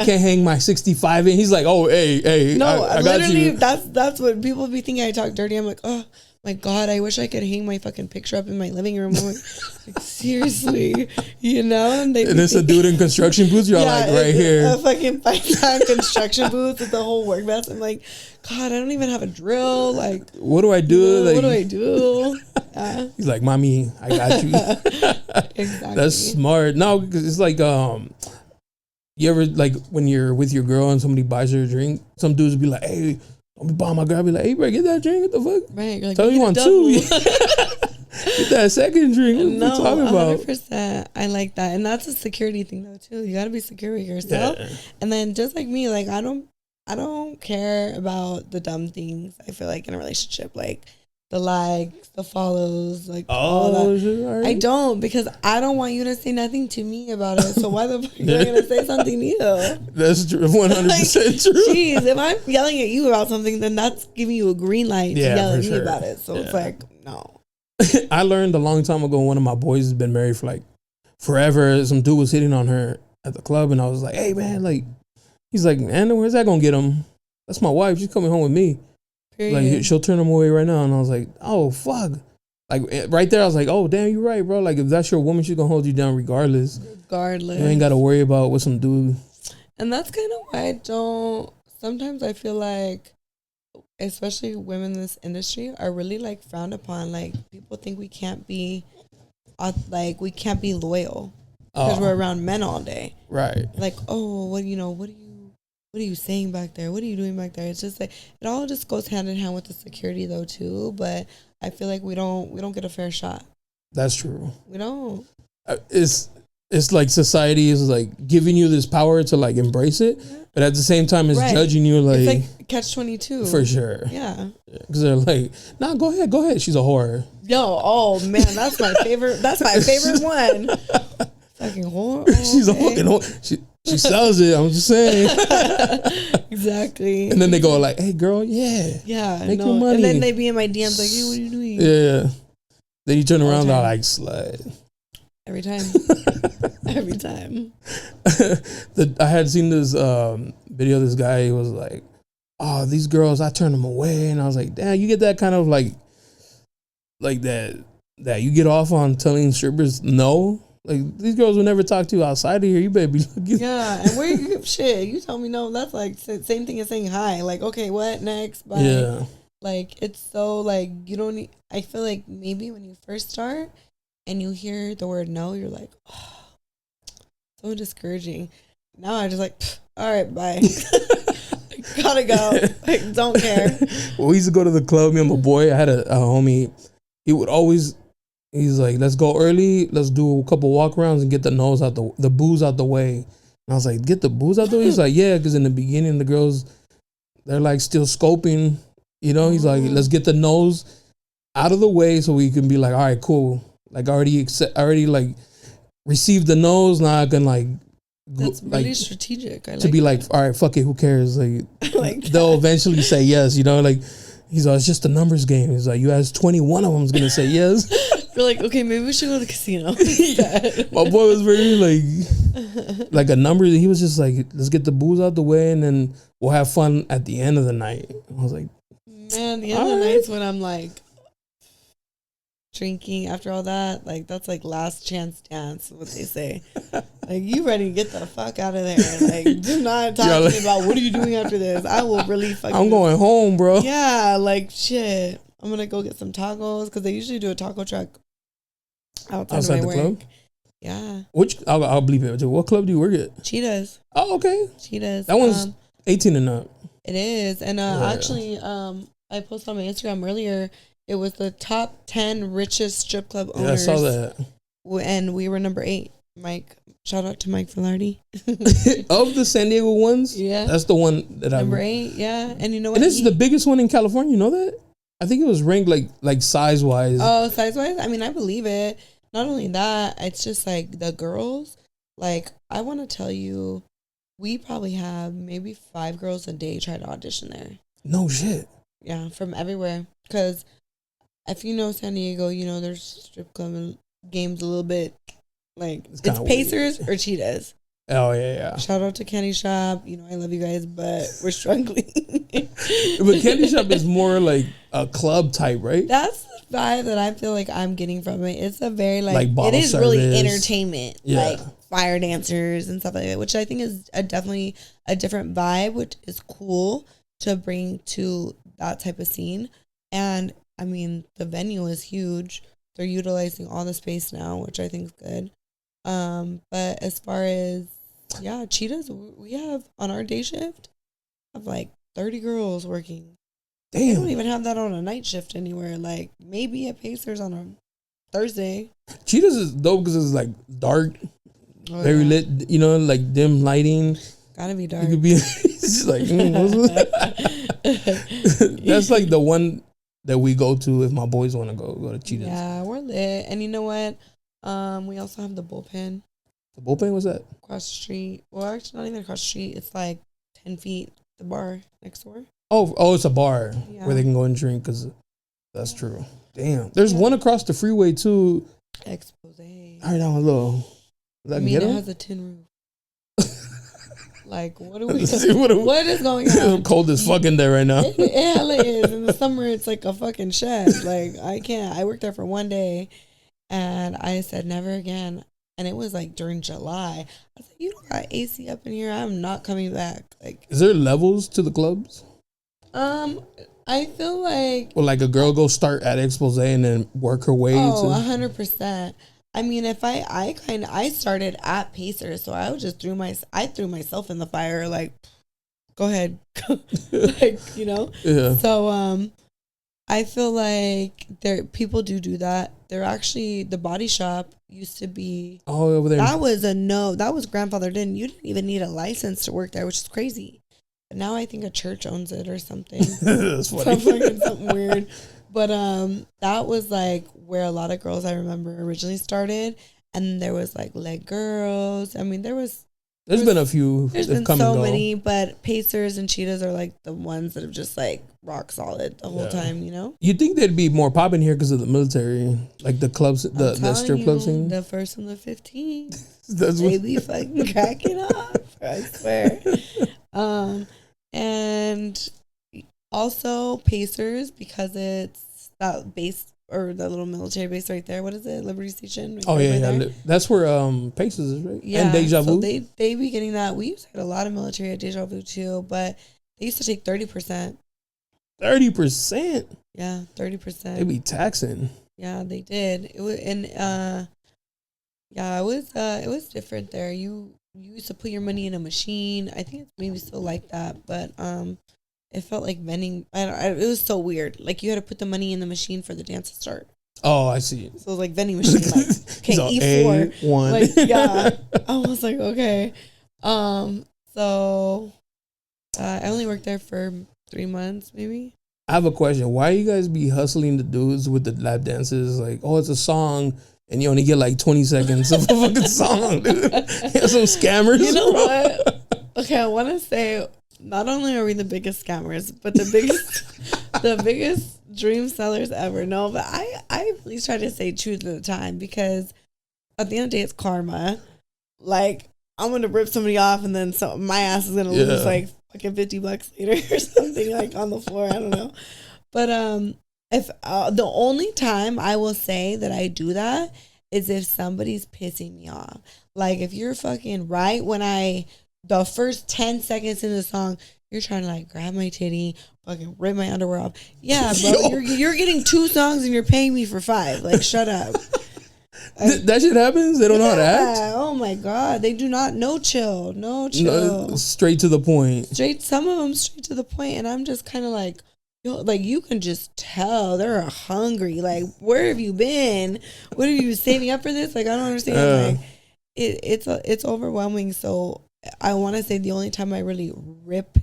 hang my 65 in. He's like, hey, no, I got you. That's what people be thinking. I talk dirty. I'm like, oh my God, I wish I could hang my fucking picture up in my living room. I'm like seriously, and it's a dude in construction boots. You're like right here, a fucking 5-time construction boots with the whole work vest. I'm like, God, I don't even have a drill. Like, what do I do? What do I do? He's like, mommy, I got you. Exactly. That's smart. No, because it's like, you ever like when you're with your girl and somebody buys her a drink, some dudes be like, hey, don't be buying my girl. I'll be like, hey, bro, get that drink. What the fuck? Right. You're like, tell you want two. Get that second drink. What you talking about? 100%. I like that. And that's a security thing though too. You got to be secure with yourself. Yeah. And then just like me, like I don't care about the dumb things. I feel like in a relationship, like the likes, the follows, like all that. Right. I don't, because I don't want you to say nothing to me about it. So why the fuck are you gonna say something to you? That's true, 100% true. Jeez, if I'm yelling at you about something, then that's giving you a green light to yell at me about it. So it's like, no. I learned a long time ago. One of my boys has been married for like forever. Some dude was hitting on her at the club, and I was like, hey man, like. He's like, man, where's that gonna get him? That's my wife. She's coming home with me. Period. Like, she'll turn him away right now. And I was like, oh, fuck. Like, right there, I was like, oh, damn, you're right, bro. Like, if that's your woman, she's gonna hold you down regardless. You ain't got to worry about what some dude. And that's kind of why I don't. Sometimes I feel like, especially women in this industry, are really, like, frowned upon. Like, people think we can't be loyal because we're around men all day. Right. Like, oh, what are you saying back there? What are you doing back there? It's just like it all just goes hand in hand with the security though too. But I feel like we don't get a fair shot. That's true. We don't. It's it's like society is like giving you this power to like embrace it, but at the same time it's judging you like, it's like catch-22 for sure. Yeah, because they're like, nah, go ahead, she's a whore. Yo, oh man, that's my favorite one. Fucking whore. Oh, she's a fucking whore. She sells it. I'm just saying. Exactly. And then they go like, hey girl, make your money. And then they be in my DMs like, hey, what are you doing? Yeah. Then you turn around, they're like, slut. Every time. Every time. I had seen this video. This guy was like, oh, these girls, I turn them away. And I was like, damn, you get that kind of like that you get off on telling strippers no. Like, these girls will never talk to you outside of here. You better be looking. Yeah, and where you shit, you tell me no, that's like same thing as saying hi. Like, okay, what next? Bye. Yeah. Like, it's so like you don't need, I feel like maybe when you first start and you hear the word no, you're like, oh, so discouraging. Now I just like, all right, bye. Gotta go. Like, don't care. Well, we used to go to the club. Me and my boy, I had a homie. He would always, he's like, let's go early. Let's do a couple walk arounds and get the nose out the booze out the way. And I was like, get the booze out the way? He's like, yeah, because in the beginning, the girls, they're like still scoping. You know, he's like, let's get the nose out of the way so we can be like, all right, cool. Like, I already like received the nose. Now I can like, that's really like, strategic. I like to be that. like, all right, fuck it, who cares? Like, like they'll eventually say yes. You know, like, he's like, it's just a numbers game. He's like, you ask 21 of them's gonna say yes. You're like, okay, maybe we should go to the casino. My boy was very like a number. He was just like, let's get the booze out the way and then we'll have fun at the end of the night. I was like, man, the end of the night's when I'm like drinking after all that. Like, that's like last chance dance, what they say. Like, you ready to get the fuck out of there. Like, do not talk to me about what are you doing after this. I will really fucking. I'm going home, bro. Yeah, like, shit. I'm gonna go get some tacos because they usually do a taco truck outside of my work. Club? Yeah. I'll bleep it too. What club do you work at? Cheetahs. Oh, okay. Cheetahs. That one's 18 and up. It is. And actually, I posted on my Instagram earlier, it was the top 10 richest strip club owners. Yeah, I saw that. And we were number 8. Mike, shout out to Mike Filardi. Of the San Diego ones? Yeah. That's the one that Number 8, yeah. And you know what? And this is the biggest one in California, you know that? I think it was ranked like size-wise. Oh, size-wise? I mean, I believe it. Not only that, it's just like the girls. Like, I want to tell you, we probably have maybe 5 girls a day try to audition there. No shit. Yeah, from everywhere. Because if you know San Diego, you know there's strip club games a little bit like it's Pacers or Cheetahs. Oh yeah. Shout out to Candy Shop. You know I love you guys, but we're struggling. But Candy Shop is more like a club type, right? That's the vibe that I feel like I'm getting from it. It's a very like it is service. Really entertainment, yeah. Like fire dancers and stuff like that, which I think is definitely a different vibe, which is cool to bring to that type of scene. And I mean, the venue is huge. They're utilizing all the space now, which I think is good. But as far as Cheetahs, we have on our day shift, have like 30 girls working. Damn. They don't even have that on a night shift anywhere. Like maybe at Pacers on a Thursday. Cheetahs is dope because it's like dark, very lit. You know, like dim lighting. Gotta be dark. It could be. It's just like that's like the one that we go to if my boys want to go to Cheetahs. Yeah, we're lit. And you know what? We also have the bullpen. The bullpen, what's that? Across the street. Well, actually, not even across the street. It's like 10 feet. The bar next door. Oh, it's a bar where they can go and drink because that's true. Damn. There's one across the freeway too. Expose. All right, that one's low. I mean, it has a tin roof. Like, what are we what is going on? It's cold as fuck in there right now. It hella is. In the summer, it's like a fucking shed. Like, I can't. I worked there for one day, and I said never again. And it was like during July. I was like, you don't got AC up in here. I'm not coming back. Like, is there levels to the clubs? I feel like a girl go start at Expose and then work her way. 100%. I mean, if I started at Pacers, so I would just threw myself in the fire. Like, go ahead, like, you know. Yeah. So I feel like people do that. They're actually, the Body Shop used to be, over there. That was grandfathered in. You didn't even need a license to work there, which is crazy. But now I think a church owns it or something. That's funny. Something weird. But that was like where a lot of girls I remember originally started. And there was like Leg Girls. I mean, there's been a few. There's been so many, but Pacers and Cheetahs are like the ones that have just like rock solid the whole time, you know? You think they'd be more popping here because of the military? Like the clubs, the strip club scene? The first and the 15th. They be fucking cracking up, I swear. And also Pacers, because it's that base or the little military base right there. What is it? Liberty Station? That's where Pacers is, right? Yeah. And Deja Vu. So they be getting that. We used to get a lot of military at Deja Vu too, but they used to take 30%. 30%? Yeah, 30%. They be taxing. Yeah, they did. It was it was different there. You used to put your money in a machine. I think it's maybe still like that, but it felt like vending. It was so weird. Like you had to put the money in the machine for the dance to start. Oh, I see. So it was like vending machine. Like, okay, so E4. A1. Like, yeah. I was like, okay. So I only worked there for 3 months, maybe. I have a question. Why you guys be hustling the dudes with the lap dances? Like, oh, it's a song, and you only get like 20 seconds of a fucking song, dude. You're some scammers. You know what? Okay, I want to say, not only are we the biggest scammers, but the biggest dream sellers ever. No, but I really try to say truth at the time, because at the end of the day, it's karma. Like, I'm going to rip somebody off, and then my ass is going to lose like fucking $50 later or something, like on the floor. I don't know. But if the only time I will say that I do that is if somebody's pissing me off. Like, if you're fucking right when the first 10 seconds in the song, you're trying to like grab my titty, fucking rip my underwear off. Yeah, bro, you're getting 2 songs and you're paying me for 5. Like, shut up. That shit happens? They don't know how to act? Oh my God. They do not. No chill. No, straight to the point. Some of them straight to the point. And I'm just kind of like, like, you can just tell they're hungry. Like, where have you been? What are you saving up for this? Like, I don't understand. Like, it's overwhelming. So I want to say the only time I really rip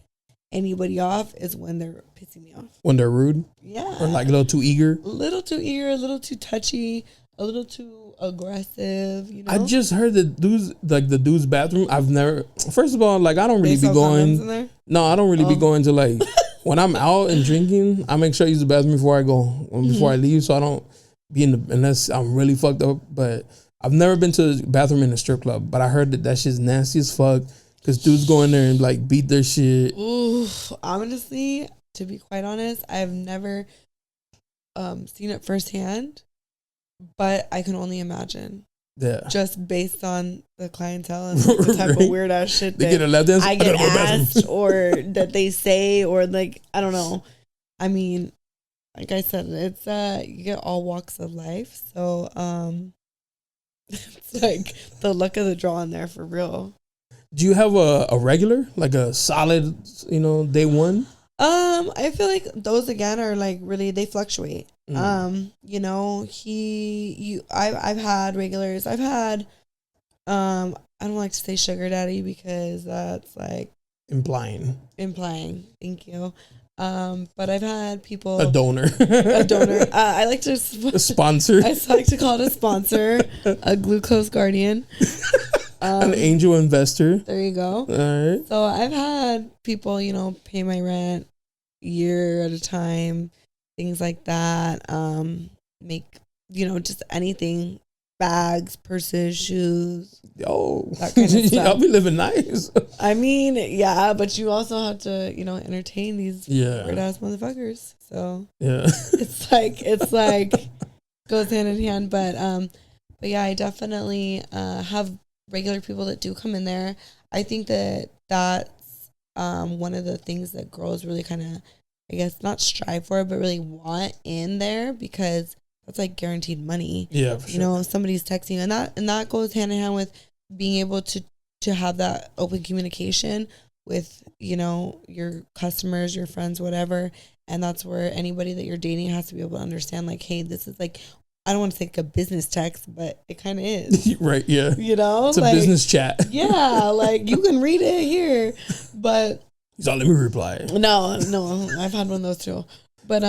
anybody off is when they're pissing me off. When they're rude? Yeah. Or like a little too eager? A little too eager, a little too touchy, a little too aggressive, you know? I just heard the dude's bathroom. I've never, first of all, like, I don't really be going. In there? No, I don't really be going to, like, when I'm out and drinking, I make sure I use the bathroom before I go, before I leave, so I don't be unless I'm really fucked up. But I've never been to the bathroom in a strip club, but I heard that shit's nasty as fuck, because dudes go in there and, like, beat their shit. Ooh, honestly, to be quite honest, I've never seen it firsthand. But I can only imagine. Yeah. Just based on the clientele and the type of weird ass shit that I get asked or that they say, or like, I don't know. I mean, like I said, it's you get all walks of life. So it's like the luck of the draw in there for real. Do you have a regular, like a solid, day one? I feel like those again are like really, they fluctuate. I've had regulars. I've had, I don't like to say sugar daddy because that's like implying. Thank you. But I've had people, a donor. I like to a sponsor. I like to call it a sponsor, a glucose guardian. An angel investor. There you go. All right. So I've had people, pay my rent year at a time, things like that. Make, just anything, bags, purses, shoes. Yo, that kind of stuff. Y'all be living nice. I mean, yeah, but you also have to, entertain these weird ass motherfuckers. So yeah, it's like goes hand in hand. But yeah, I definitely have regular people that do come in there. I think that's one of the things that girls really kind of, I guess, not strive for, but really want in there, because that's like guaranteed money. Yeah, for sure. If somebody's texting you, and that goes hand in hand with being able to have that open communication with, your customers, your friends, whatever, And that's where anybody that you're dating has to be able to understand, like, hey, this is like, I don't want to say like a business text, but it kind of is. Right, yeah. You know? It's a business chat. Yeah, like, you can read it here. But... He's all, let me reply. No, I've had one of those too. But,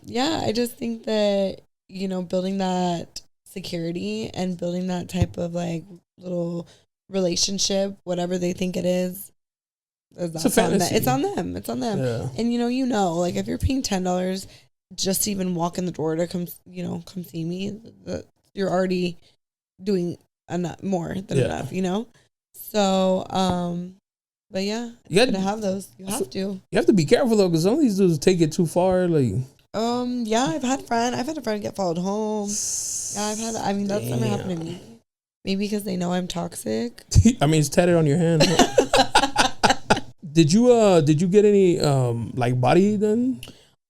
yeah, I just think that, you know, building that security and building that type of, like, little relationship, whatever they think it is, it's a fantasy. It's on them. Yeah. And you know, like if you're paying $10 just to even walk in the door to come see me, you're already doing more than enough, you know? So, but yeah, you gotta have those. You have to. You have to be careful though, because some of these dudes take it too far. Like, yeah, I've had a friend get followed home. Yeah, that's never happened to me. Maybe because they know I'm toxic. I mean, it's tatted on your hand. Did you get any like body done?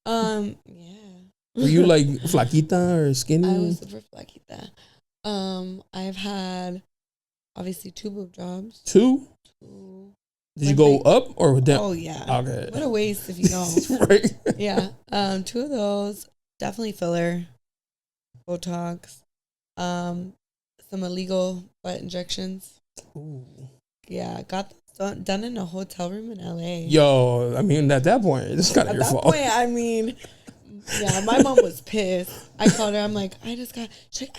Yeah. Were you like flaquita or skinny? I was super flaquita. I've had obviously 2 boob jobs. 2? Did you go up or down? Oh yeah. Okay. What a waste if you don't. Right. Yeah. 2 of those, definitely filler, Botox, some illegal butt injections. Ooh. Yeah, got done in a hotel room in LA. Yo, I mean, at that point, it's kind of your fault. At that point, I mean, yeah, my mom was pissed. I called her. I'm like, she's like,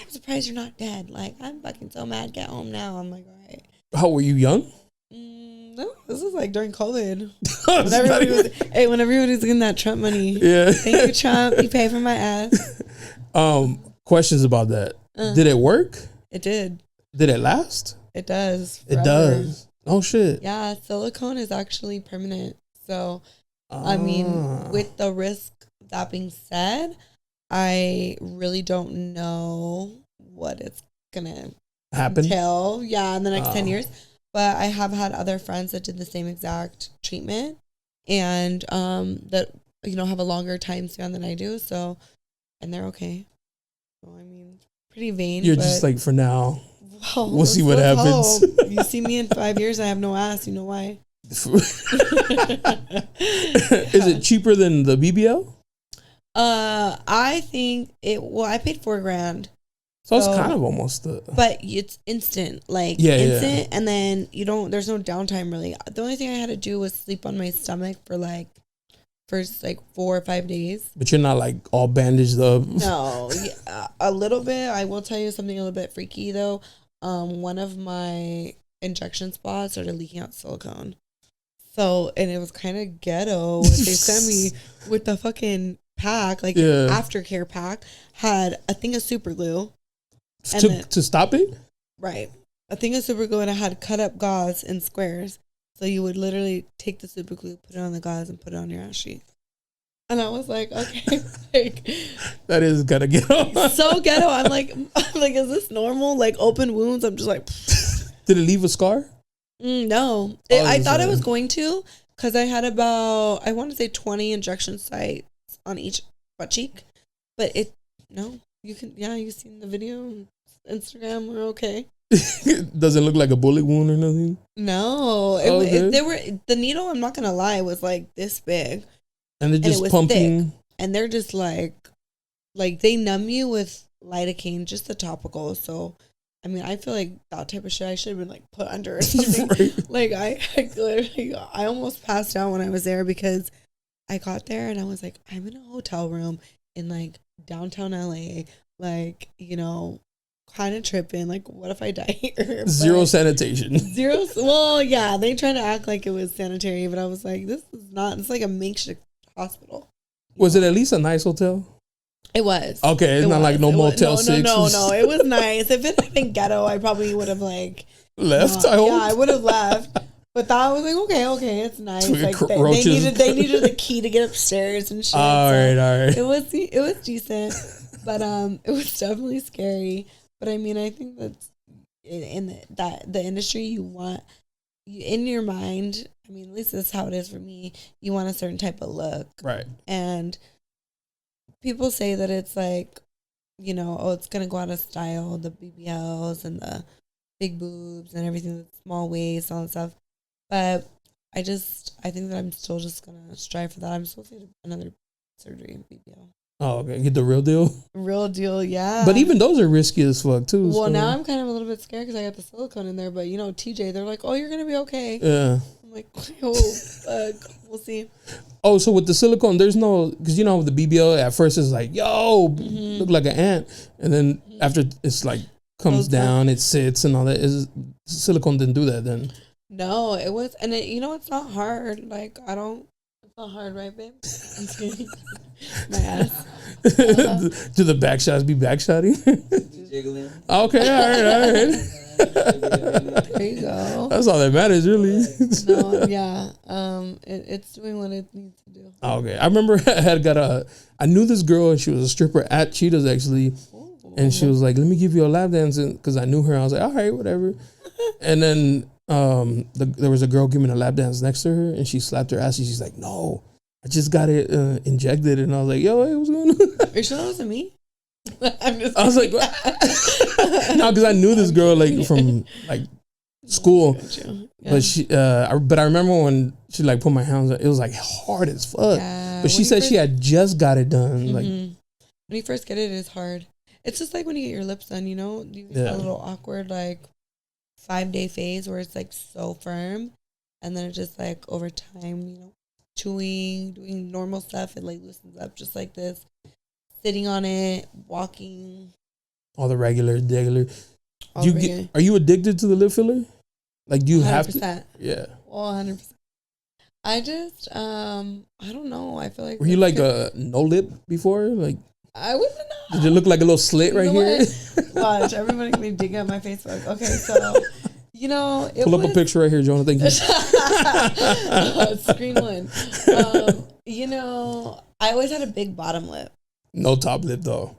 I'm surprised you're not dead. Like, I'm fucking so mad. Get home now. I'm like, all right. How were you young? No, this is like during COVID. When everybody was getting that Trump money. Yeah. Thank you, Trump. You pay for my ass. Questions about that. Did it work? It did. Did it last? It does. Forever. It does. Oh shit. Yeah, silicone is actually permanent. So, I mean, with the risk that being said, I really don't know what it's gonna happen until in the next 10 years. But I have had other friends that did the same exact treatment and that have a longer time span than I do. So, and they're okay. So I mean, pretty vain. You're just like, for now. Well, we'll see what happens. You see me in 5 years, I have no ass. You know why? Is it cheaper than the BBL? I think I paid $4,000. So it's kind of almost but it's instant, instant, and then there's no downtime really. The only thing I had to do was sleep on my stomach for first 4 or 5 days. But you're not like all bandaged up. No, a little bit. I will tell you something a little bit freaky though. One of my injection spots started leaking out silicone. So, and it was kind of ghetto. What they sent me with the fucking pack, aftercare pack, had a thing of Superglue. To stop it? Right. A thing of Superglue, and I had cut up gauze in squares. So you would literally take the Superglue, put it on the gauze, and put it on your ass cheek. And I was like, okay, that is gonna get on. So ghetto. I'm like, is this normal? Like open wounds. I'm just like. Did it leave a scar? No, I thought it was going to, because I had about, I want to say 20 injection sites on each butt cheek, but you've seen the video on Instagram. We're okay. Does it look like a bullet wound or nothing? No, the needle, I'm not gonna lie, was like this big. And they're just pumping. Thick, and they're just like they numb you with lidocaine, just the topical. So, I mean, I feel like that type of shit I should have been put under or something. Right. I almost passed out when I was there because I got there and I was like, I'm in a hotel room in downtown LA, kind of tripping. What if I die here? Zero sanitation. Well, yeah, they tried to act like it was sanitary, but I was like, this is not. It's like a makeshift hospital. Was it at least a nice hotel? It was. Okay, it's not like no Motel 6. No. It was nice. If it had been ghetto, I probably would have left. I hope. Yeah, I would have left. But that was okay, it's nice. They needed the key to get upstairs and shit. All right. It was decent, but it was definitely scary. But I mean, I think that's in the industry you want. In your mind, I mean, at least that's how it is for me. You want a certain type of look. Right. And people say that it's it's going to go out of style, the BBLs and the big boobs and everything, the small waist, all that stuff. But I think that I'm still just going to strive for that. I'm supposed to get another surgery, BBL. Oh, okay. Get the real deal. Real deal, yeah. But even those are risky as fuck too. Well, so. now I'm kind of a little bit scared because I got the silicone in there. But you know, TJ, they're like, "Oh, you're gonna be okay." Yeah. I'm like, "Oh, fuck. We'll see." Oh, so with the silicone, there's no, because you know with the BBL at first it's like, yo, look like an ant, and then after it's like comes down, it sits and all that. Silicone didn't do that then? No, it was, and you know, it's not hard. Like it's not hard, right, babe? I'm kidding. My ass. Do the back shots be back shotting? Jiggling. Okay, all right. There you go. That's all that matters, really. No, yeah. It's doing what it needs to do. Okay, I remember I knew this girl and she was a stripper at Cheetahs actually, and she was like, "Let me give you a lap dance," because I knew her. I was like, "All right, whatever." And then there was a girl giving a lap dance next to her, and she slapped her ass, and she's like, "No, I just got it injected," and I was like, "Yo, hey, what's going on?" Are you sure that wasn't me? I was like, no, because I knew this girl like from like school, Yeah. but I remember when she like put my hands on, it was like hard as fuck. Yeah, but she said she had just got it done. Like when you first get it, it's hard. It's just like when you get your lips done, you know, you get a little awkward like 5-day phase where it's like so firm, and then it just like over time, you know, chewing, doing normal stuff, it like loosens up just like this. Sitting on it, walking. All the regular. Are you addicted to the lip filler? Like, do you 100%. Have to? Yeah. Well, 100%. I just, I don't know. I feel like. Were you like a no lip before? Like, I wouldn't know. Did it look like a little slit right here? Watch, everybody can be digging up my Facebook. Okay, so, you know. Pull up a picture right here, Jonah. Thank you. Screen one. You know, I always had a big bottom lip. No top lip though.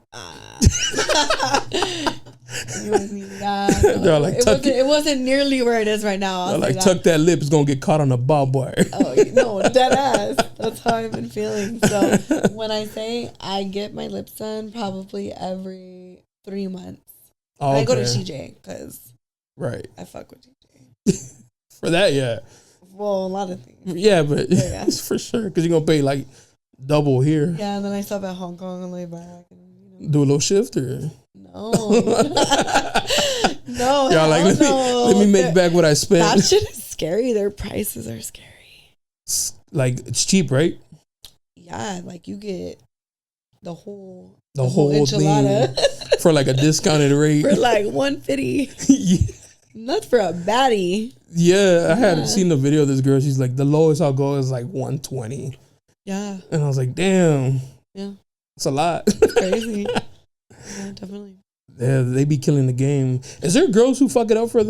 It wasn't nearly where it is right now. Like tuck that lip, it's gonna get caught on a barbed wire. Oh no, dead ass. That's how I've been feeling. So when I say I get my lips done, probably every 3 months. Oh, okay. I go to TJ because I fuck with TJ. For that, yeah. Well, a lot of things. Yeah, but it's for sure because you're gonna pay like double here. Yeah, and then I stop at Hong Kong and lay back. And, you know. Do a little shift or? No. No. Y'all like, let me make back what I spent. That shit is scary. Their prices are scary. Like, it's cheap, right? Yeah, like you get the whole enchilada thing for like a discounted rate. For like $150. Yeah. Not for a baddie. Yeah, I had seen the video of this girl. She's like, the lowest I'll go is like $120. Yeah. And I was like, damn. Yeah. It's a lot. It's crazy. Yeah, definitely. Yeah, they be killing the game. Is there girls who fuck it up for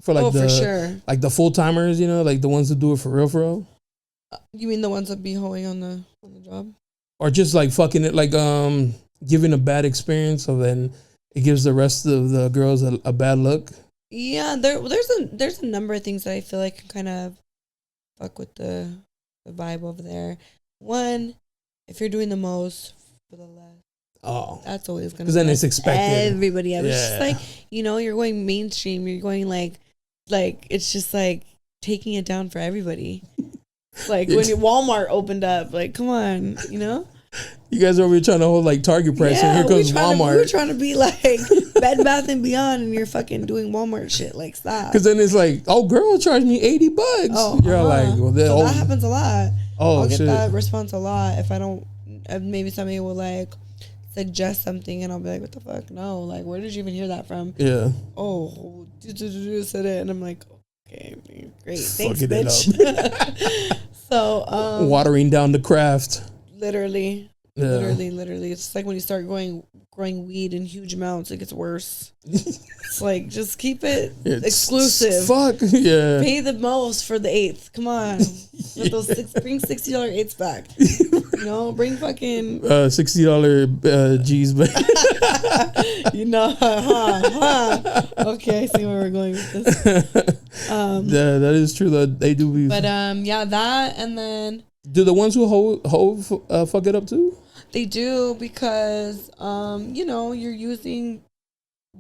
for sure. Like the full timers, you know, like the ones who do it for real? You mean the ones that be hoeing on the job? Or just like fucking it, like giving a bad experience, so then it gives the rest of the girls a bad look? Yeah, there's a number of things that I feel like can kind of fuck with the vibe over there. One, if you're doing the most for the less. Oh, that's always gonna. Because then it's expected. Everybody else. It's just like, you know, you're going mainstream. You're going like it's just like taking it down for everybody. Like when Walmart opened up, like come on, you know. You guys are over here trying to hold like Target price, and here comes Walmart. We're trying to be like Bed Bath and Beyond, and you're fucking doing Walmart shit. Like stop. Because then it's like, oh, girl, charge me $80. Oh, you're like, well, so that happens a lot. Oh, I'll get that response a lot if I don't. Maybe somebody will like suggest something, and I'll be like, what the fuck? No, like, where did you even hear that from? Yeah. Oh, said it, and I'm like, okay, great, thanks, bitch. So, watering down the craft. Literally. It's like when you start growing weed in huge amounts, it gets worse. It's like, just keep it exclusive. Fuck, yeah. Pay the most for the eighth. Come on. Get those bring $60 eighths back. You know, bring fucking $60 G's back. You know, Okay, I see where we're going with this. Yeah, that is true. That they do be. But yeah, that, and then do the ones who fuck it up too? They do, because you know, you're using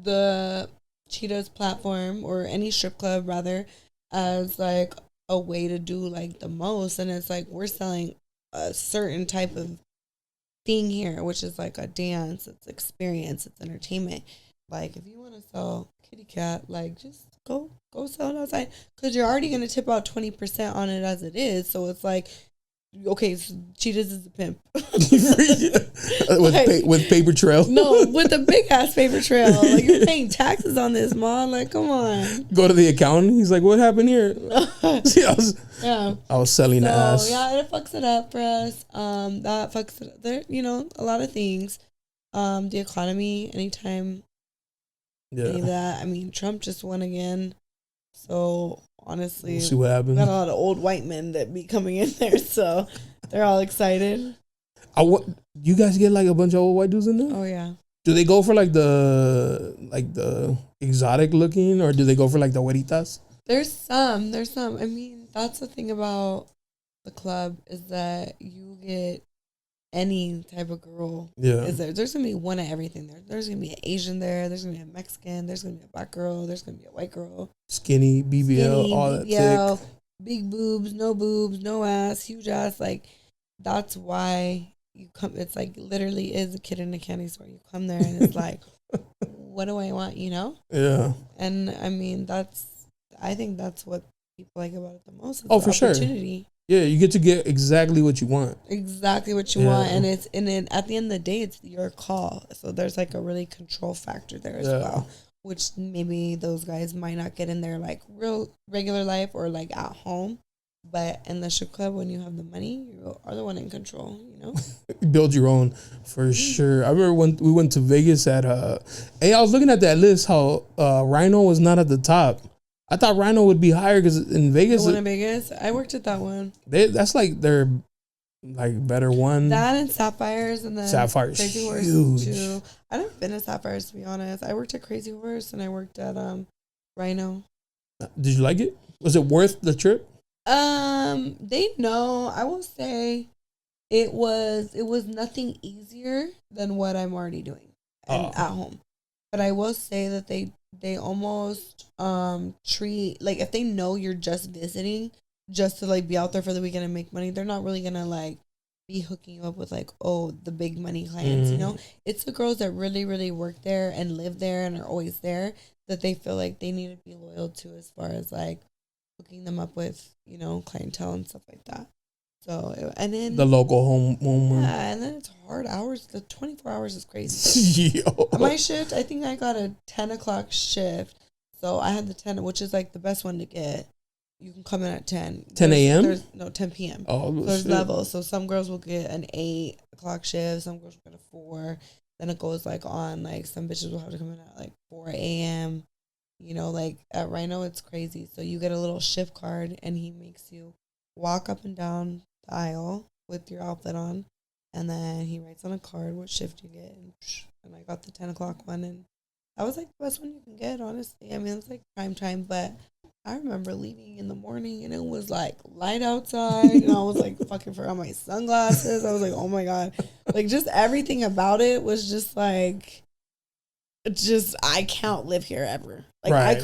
the Cheetahs platform, or any strip club rather, as like a way to do like the most, and it's like we're selling a certain type of thing here, which is like a dance, it's experience, it's entertainment. Like if you want to sell kitty cat, like just go sell it outside, because you're already going to tip out 20% on it as it is. So it's like, okay, so Cheetahs is a pimp. with paper trail. No, with a big ass paper trail. Like you're paying taxes on this, Mom. Like, come on. Go to the accountant. He's like, what happened here? See, I was selling the ass. Yeah, it fucks it up for us. That fucks it up. There, a lot of things. The economy, anytime. Any of that. I mean, Trump just won again. So honestly, we'll see what happens. Got a lot of old white men that be coming in there, so they're all excited. You guys get like a bunch of old white dudes in there? Oh yeah. Do they go for like the exotic looking, or do they go for like the güeritas? There's some. I mean, that's the thing about the club, is that you get any type of girl. Yeah. There's gonna be one of everything there. There's gonna be an Asian there. There's gonna be a Mexican. There's gonna be a black girl. There's gonna be a white girl. Skinny, BBL, all that BBL, thick. Big boobs, no ass, huge ass. Like, that's why you come. It's like literally is a kid in a candy store. You come there and it's like, what do I want? Yeah. And I mean, I think that's what people like about it the most. Oh, for sure. Yeah, you get to get exactly what you want. Exactly what you want, and at the end of the day, it's your call. So there's like a really control factor there as well, which maybe those guys might not get in their like real regular life or like at home, but in the strip club, when you have the money, you are the one in control. Build your own for sure. I remember when we went to Vegas at hey, I was looking at that list how Rhino was not at the top. I thought Rhino would be higher because in Vegas. The one in Vegas? I worked at that one. That's like their like better one. That and Sapphires, and then Sapphires Crazy Horse huge. Too. I've never been to Sapphires, to be honest. I worked at Crazy Horse and I worked at Rhino. Did you like it? Was it worth the trip? They know. I will say it was nothing easier than what I'm already doing at home. But I will say that they almost treat, like, if they know you're just visiting just to like be out there for the weekend and make money, they're not really gonna like be hooking you up with like, oh, the big money clients. It's the girls that really, really work there and live there and are always there that they feel like they need to be loyal to, as far as like hooking them up with clientele and stuff like that. So, and then the local home. Yeah, and then it's hard hours. The 24 hours is crazy. My shift, I think I got a 10 o'clock shift. So I had the 10, which is like the best one to get. You can come in at 10. 10 a.m.? No, 10 p.m. Oh, so there's levels. So some girls will get an 8 o'clock shift. Some girls will get a 4. Then it goes like on, like some bitches will have to come in at like 4 a.m. Like at Rhino, it's crazy. So you get a little shift card and he makes you walk up and down the aisle with your outfit on, and then he writes on a card what shift you get, and I got the 10 o'clock one, and that was like the best one you can get, honestly. I mean, it's like prime time, but I remember leaving in the morning and it was like light outside and I was like fucking forgot my sunglasses. I was like, oh my God, like just everything about it was just like, I can't live here ever. Like right.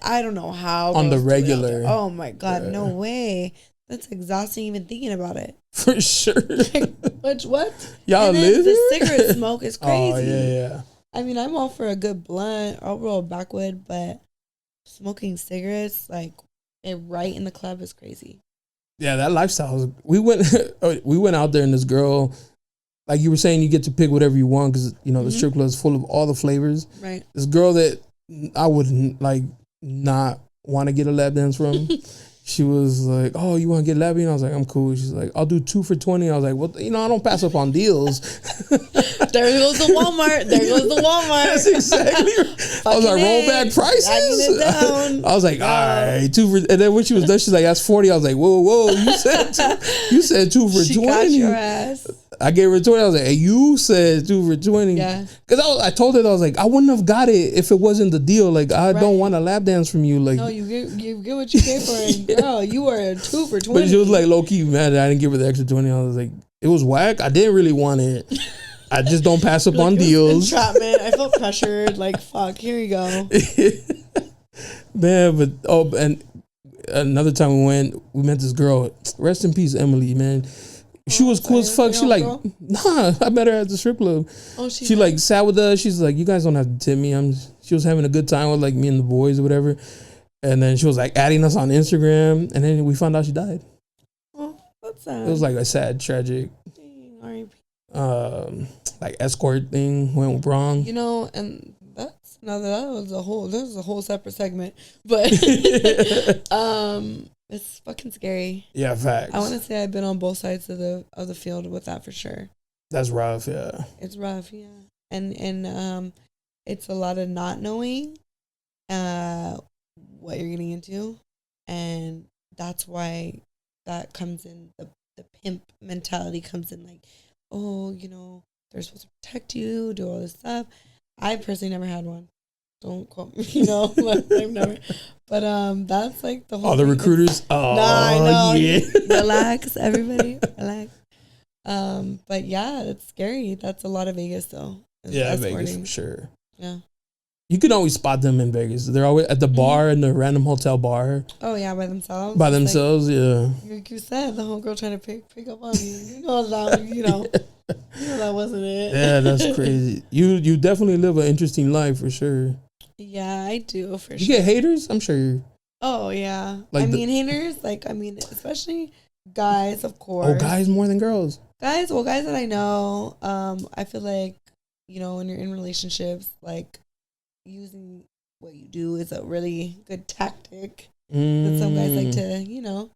I don't know how. On the regular. Oh my God, yeah. No way. That's exhausting even thinking about it. For sure. Like, what? Y'all live the cigarette smoke is crazy. Oh, yeah. I mean, I'm all for a good blunt. I'll roll a backwood, but smoking cigarettes, like, right in the club is crazy. Yeah, that lifestyle. We went out there, and this girl, like you were saying, you get to pick whatever you want because, the strip club is full of all the flavors. Right. This girl that I would, like, not want to get a lap dance from. She was like, oh, you want to get lappy? And I was like, I'm cool. She's like, I'll do 2 for $20. I was like, well, I don't pass up on deals. There goes the Walmart. That's exactly right. I was like, roll back prices. It down. I was like, all right, 2 for, and then when she was done, she's like, that's 40. I was like, whoa, you said 2 for 20. She got your ass. I gave her 20. I was like, hey, you said 2 for 20. Yeah. Because I told her, I was like, I wouldn't have got it if it wasn't the deal. Like, I don't want a lap dance from you. Like, no, you get what you pay for it. Girl, you were a 2 for 20. But she was like low key mad that I didn't give her the extra 20. I was like, it was whack. I didn't really want it. I just don't pass up on deals. Entrapment. I felt pressured. Like, fuck, here you go. Man, and another time we met this girl. Rest in peace, Emily, man. She was cool as fuck. She like, nah, I met her at the strip club. Oh, she like sat with us. She's like, you guys don't have to tip me. She was having a good time with like me and the boys or whatever. And then she was like adding us on Instagram. And then we found out she died. Oh, that's sad. It was like a sad, tragic, like escort thing went wrong. You know, and that's that was a whole separate segment. But it's fucking scary. Yeah, facts. I want to say I've been on both sides of the field with that for sure. That's rough, yeah. It's rough, yeah. And it's a lot of not knowing what you're getting into, and that's why that comes in. The pimp mentality comes in, like, oh, you know, they're supposed to protect you, do all this stuff. I personally never had one. Don't quote me, you know, I've never. But that's like the whole. All the recruiters. Oh, no, yeah. Relax, everybody, relax. But yeah, it's scary. That's a lot of Vegas, though. Yeah, Vegas for sure. Yeah. You can always spot them in Vegas. They're always at the bar in the random hotel bar. Oh yeah, by themselves. By themselves, like, yeah. Like you said, the whole girl trying to pick up on you. You know that. You know that wasn't it. Yeah, that's crazy. You definitely live an interesting life for sure. Yeah, I do for sure. You get haters? I'm sure. Oh yeah, like haters. Like especially guys, of course. Oh, guys more than girls. Guys that I know. I feel like, you know, when you're in relationships, like, using what you do is a really good tactic. But some guys like to, you know,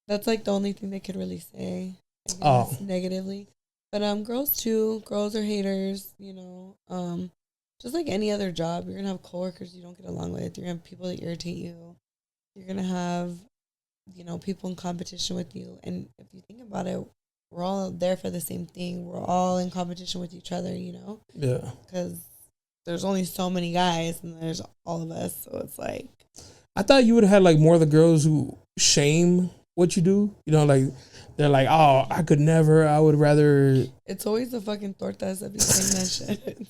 that's like the only thing they could really say, I guess, negatively. But girls too. Girls are haters, you know. Just like any other job, you're gonna have coworkers you don't get along with. You're gonna have people that irritate you. You're gonna have, you know, people in competition with you. And if you think about it, we're all there for the same thing. We're all in competition with each other, you know? Yeah. Because there's only so many guys and there's all of us. So it's like. I thought you would have had like more of the girls who shame what you do. You know, like they're like, oh, I could never. I would rather. It's always the fucking tortas that be saying that shit.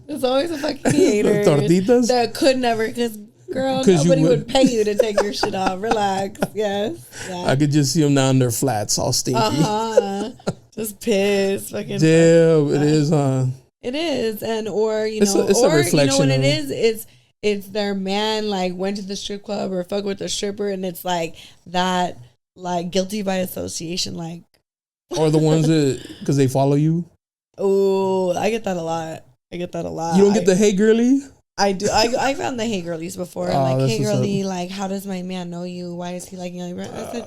There's always a fucking hater. Tortitas? That could never, because girl, nobody would pay you to take your shit off. Relax. Yes. Yeah. I could just see them down their flats all stinky. Just pissed. Fucking. Damn, it is, It is. And, or, you know, it's a reflection, you know what it is? It's their man, like, went to the strip club or fuck with the stripper, and it's like that, like, guilty by association, like. Or the ones that, because they follow you. Oh, I get that a lot. You don't get the hey girly? I do. I found the hey girlies before. Like, hey girly, like, how does my man know you? Why is he liking you? I said,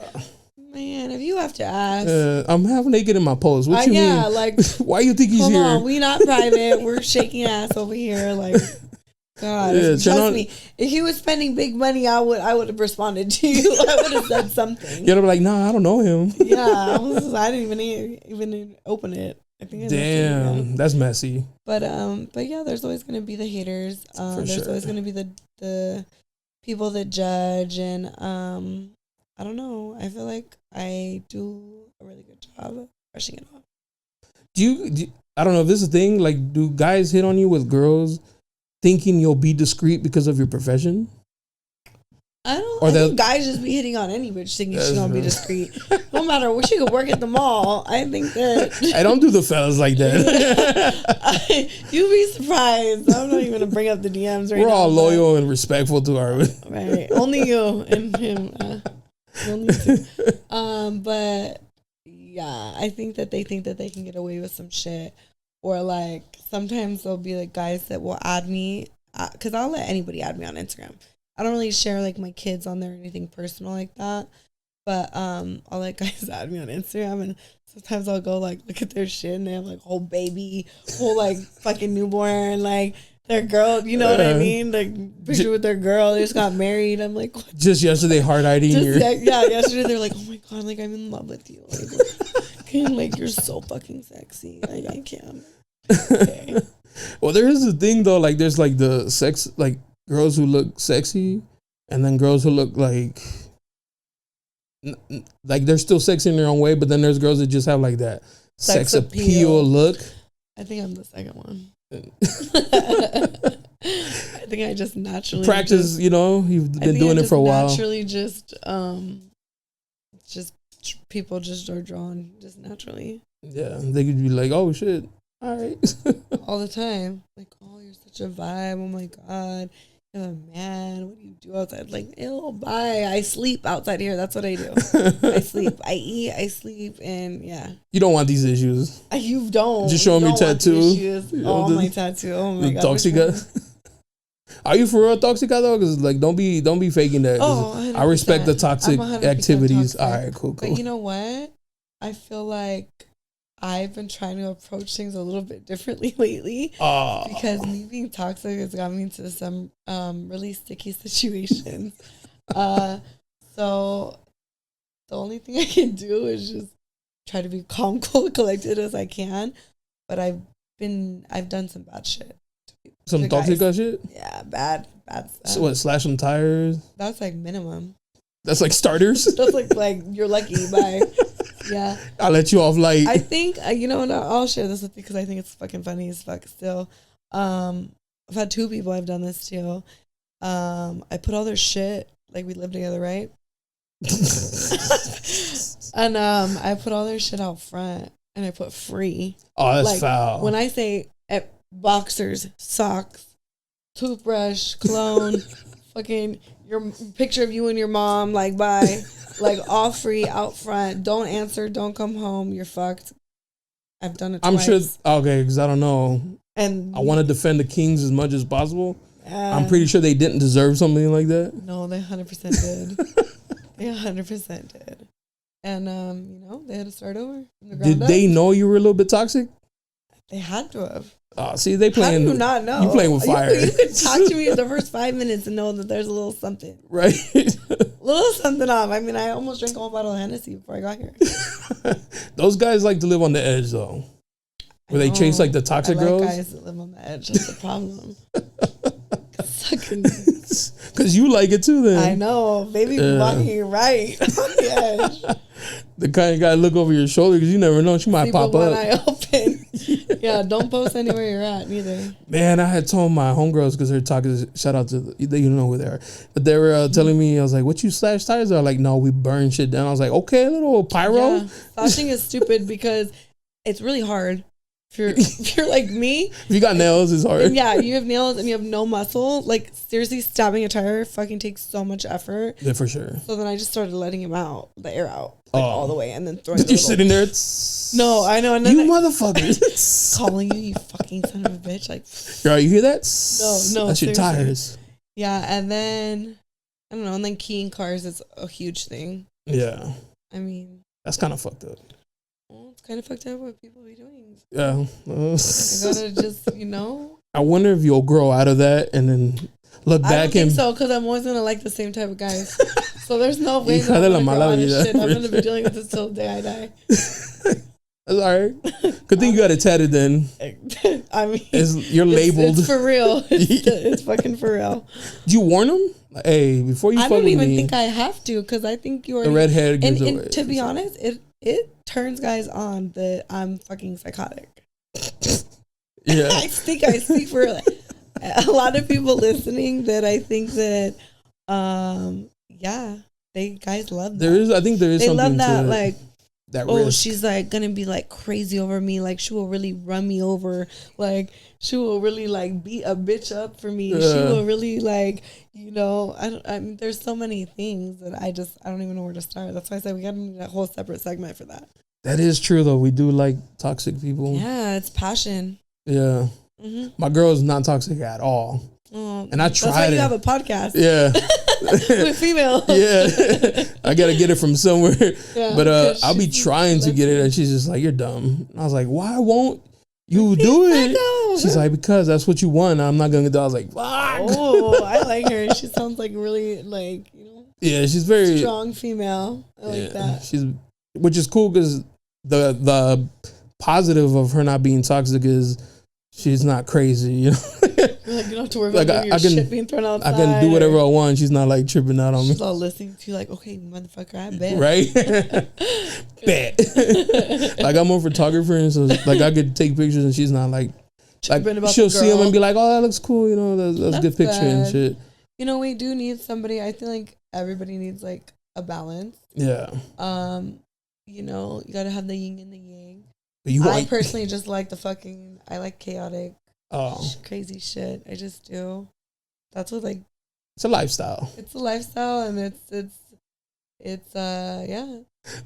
man, if you have to ask. I'm half naked in my post. What you mean? Like, why you think he's here? Come on, we not private. We're shaking ass over here. Like, God, trust me. If he was spending big money, I would have responded to you. I would have said something. You'd be like, nah, I don't know him. Yeah, I didn't even open it. I think damn, that's messy. But yeah, there's always gonna be the haters. There's always gonna be the people that judge, and I don't know. I feel like I do a really good job of brushing it off. Do you I don't know if this is a thing. Like, do guys hit on you with girls thinking you'll be discreet because of your profession? I think guys just be hitting on any bitch thinking she's gonna be discreet. No matter what, she could work at the mall. I think that. I don't do the fellas like that. You'd be surprised. I'm not even gonna bring up the DMs right now. We're all loyal and respectful to our. Right. Only you and him. Only two. But yeah, I think that they think that they can get away with some shit, or like sometimes there'll be like guys that will add me, because I'll let anybody add me on Instagram. I don't really share like my kids on there or anything personal like that, but I'll let guys add me on Instagram, and sometimes I'll go like look at their shit and they have like whole baby, whole like fucking newborn, like their girl, you know what I mean? Like picture with their girl, they just got married. I'm like, what? Just yesterday, hard hiding. Yesterday they're like, oh my god, like I'm in love with you, like you're so fucking sexy, like I can't. Okay. Well, there is a thing though, like there's like the sex, like girls who look sexy, and then girls who look like they're still sexy in their own way, but then there's girls that just have like that sex appeal look. I think I'm the second one. I think I just naturally practice. You've been doing it for a while. Naturally, just people just are drawn just naturally. Yeah, they could be like, oh shit, all right. All the time. Like, oh, you're such a vibe. Oh my God. You're a man. What do you do outside? Like, ew, bye. I sleep outside here. That's what I do. I sleep. I eat. I sleep. And yeah. You don't want these issues. You don't. Just show me tattoo. Oh, my tattoo. Oh my God. Toxica. Are you for real Toxica though? Because like, don't be faking that. Oh, I respect the toxic activities. Toxic. All right, cool. But you know what? I feel like I've been trying to approach things a little bit differently lately because me being toxic has got me into some really sticky situations. So the only thing I can do is just try to be calm, cool, collected as I can. But I've done some bad shit. Some Toxica shit? Yeah, bad stuff. So what, slash some tires? That's like minimum. That's like starters? That's like you're lucky. Bye. Yeah. I'll let you off light. I think, you know, and I'll share this with you because I think it's fucking funny as fuck still. I've had 2 people I've done this to. I put all their shit, like we live together, right? And I put all their shit out front and I put free. Oh, that's like, foul. When I say boxers, socks, toothbrush, cologne, fucking your picture of you and your mom, like bye. Like all free out front. Don't answer. Don't come home. You're fucked. I've done it twice. I'm sure. Okay, because I don't know. And I want to defend the Kings as much as possible. I'm pretty sure they didn't deserve something like that. No, they 100% did. They 100% did. And you know, they had to start over. Did they know you were a little bit toxic? They had to have. Oh, see, they playing. How do you not know? You playing with fire. You could talk to me in the first 5 minutes and know that there's a little something. Right. Little something off. I mean, I almost drank a whole bottle of Hennessy before I got here. Those guys like to live on the edge, though. Where they chase like the toxic girls. Guys that live on the edge. That's the problem. Because you like it too, then. I know. Baby, walking right on the edge. The kind of guy look over your shoulder because you never know, she might Sleep pop with up. one eye open. Yeah, don't post anywhere you're at neither. Man, I had told my homegirls because they're talking. Shout out to you know who they are, but they were telling me, I was like, "What, you slash tires?" They're like, "No, we burn shit down." I was like, "Okay, a little pyro." Yeah. Slashing is stupid because it's really hard. If you're like me, if you got nails, it's hard. And yeah, you have nails and you have no muscle. Like seriously, stabbing a tire fucking takes so much effort. Yeah, for sure. So then I just started letting him out, the air out, like all the way, and then throwing. You're sitting there. No, I know. And then you motherfuckers calling you fucking son of a bitch. Like, girl, you hear that? No, that's your tires. Yeah, and then I don't know, and then keying cars is a huge thing. Yeah, I mean, that's kind of fucked up. Well, it's kind of fucked up what people be doing. Yeah, I gotta just, you know. I wonder if you'll grow out of that and then look back. I don't think so, because I'm always gonna like the same type of guys. So there's no way that I'm gonna grow out of shit. I'm gonna be dealing with this till the day I die. That's all right. Good thing you got it tatted then. I mean, you're labeled. It's for real. It's fucking for real. Do you warn them? Like, hey, before you fuck with me. I don't even think I have to, because I think you already. The red hair gives away. And to be honest, it turns guys on that I'm fucking psychotic. Yeah. I think I speak for a lot of people listening that I think that, yeah, guys love that. I think there is they something love that, to like, that oh, risk. She's like gonna be like crazy over me. Like she will really run me over. Like she will really like beat a bitch up for me. Yeah. She will really like, you know, I mean, there's so many things that I don't even know where to start. That's why I said we got to need a whole separate segment for that. That is true though. We do like toxic people. Yeah, it's passion. Yeah. Mm-hmm. My girl is not toxic at all. Oh, and I tried that's why you have a podcast. Yeah. With females. Yeah. I got to get it from somewhere. Yeah, but I'll be trying to get it and she's just like, you're dumb. And I was like, why won't you do it? She's like, because that's what you want. I'm not going to do it. I was like, fuck. Oh, I like her. She sounds like really like, you know. Yeah, she's very strong female. I like that. Which is cool because the positive of her not being toxic is she's not crazy, you know. Like you don't have to worry about your shit being thrown outside. I can do whatever I want. She's not like tripping out on me. She's all listening to you like, okay, motherfucker, I bet. Right? Bet. Like I'm a photographer and so like I could take pictures and she's not like she'll see them and be like, oh, that looks cool, you know, that's a good picture and shit. You know, we do need somebody. I feel like everybody needs like a balance. Yeah. you know, you gotta have the yin and the yang. But I personally just like I like chaotic, crazy shit. I just do. That's what like. It's a lifestyle. It's a lifestyle, and it's yeah.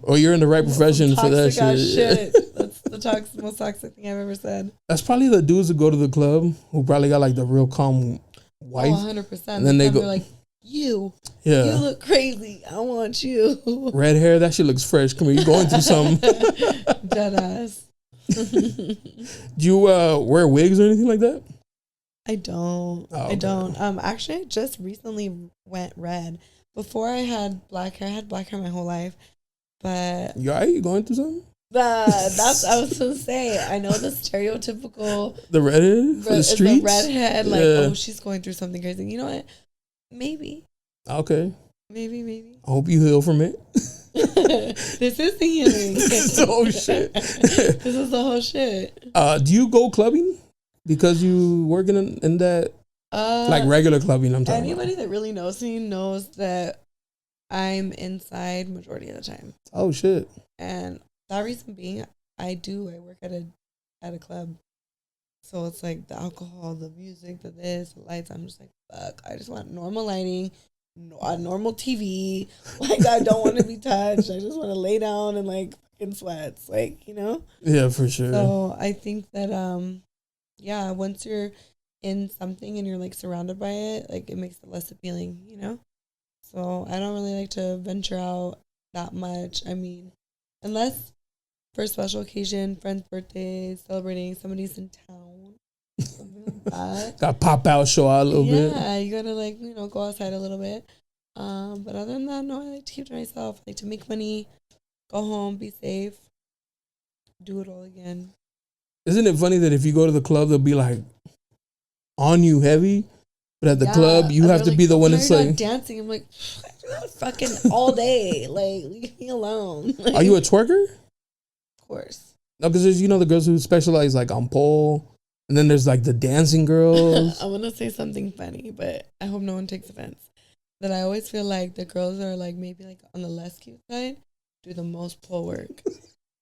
Or you're in the right profession for that shit. That's the most toxic thing I've ever said. That's probably the dudes who go to the club who probably got like the real calm wife. 100%. And then they go like, you look crazy. I want you. Red hair, that shit looks fresh. Come here, you going through something. Dead ass. Do you wear wigs or anything like that? I don't. Oh, okay. I don't. Actually, I just recently went red. Before I had black hair. I had black hair my whole life. But You alright? You going through something? That's I was gonna say. I know the stereotypical The redhead for the streets. The redhead, like, oh, she's going through something crazy. You know what? Maybe. Okay. Maybe. I hope you heal from it. This is the healing. This is the whole shit. This is the whole shit. Do you go clubbing because you working in that like regular clubbing? I'm talking. Anybody that really knows me knows that I'm inside majority of the time. Oh shit! And that reason being, I work at a club, so it's like the alcohol, the music, the this, the lights. I'm just like, fuck. I just want normal lighting, a normal TV. Like, I don't want to be touched. I just want to lay down and like fucking sweats, like, you know. Yeah, for sure. So I think that yeah, once you're in something and you're like surrounded by it, like it makes it less appealing, you know. So I don't really like to venture out that much. I mean, unless for a special occasion, friend's birthday, celebrating, somebody's in town, something like that. Got pop out, show out a little bit. Yeah, you gotta like, you know, go outside a little bit. But other than that, no, I like to keep to myself. I like to make money, go home, be safe, do it all again. Isn't it funny that if you go to the club, they'll be like on you heavy, but at the club you have to be the one that's like dancing. I'm like, I do that fucking all day. Like, leave me alone. Like, are you a twerker? Of course. No, because there's the girls who specialize like on pole, and then there's like the dancing girls. I want to say something funny, but I hope no one takes offense. That I always feel like the girls are like maybe like on the less cute side do the most pole work.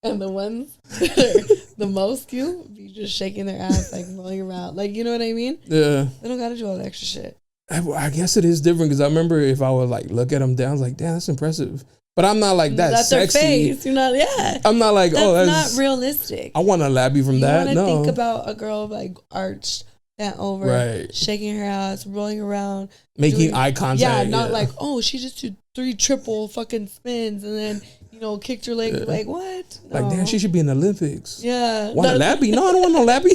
And the ones that are the most cute be just shaking their ass, like rolling around. Like, you know what I mean? Yeah. They don't got to do all the extra shit. I guess it is different because I remember if I would like look at them down, I was like, damn, that's impressive. But I'm not like that that's sexy. Their face. You're not, yeah. I'm not like, that's not realistic. I want to lab you from that. You no. want to think about a girl like arched, bent over, right, shaking her ass, rolling around. Making eye contact. Yeah, not like, oh, she just did 3 triple fucking spins and then, you know, kicked her leg. Yeah. Like, what? No. Like, damn, she should be in the Olympics. Yeah. Want a lappy? No, I don't want no lappy.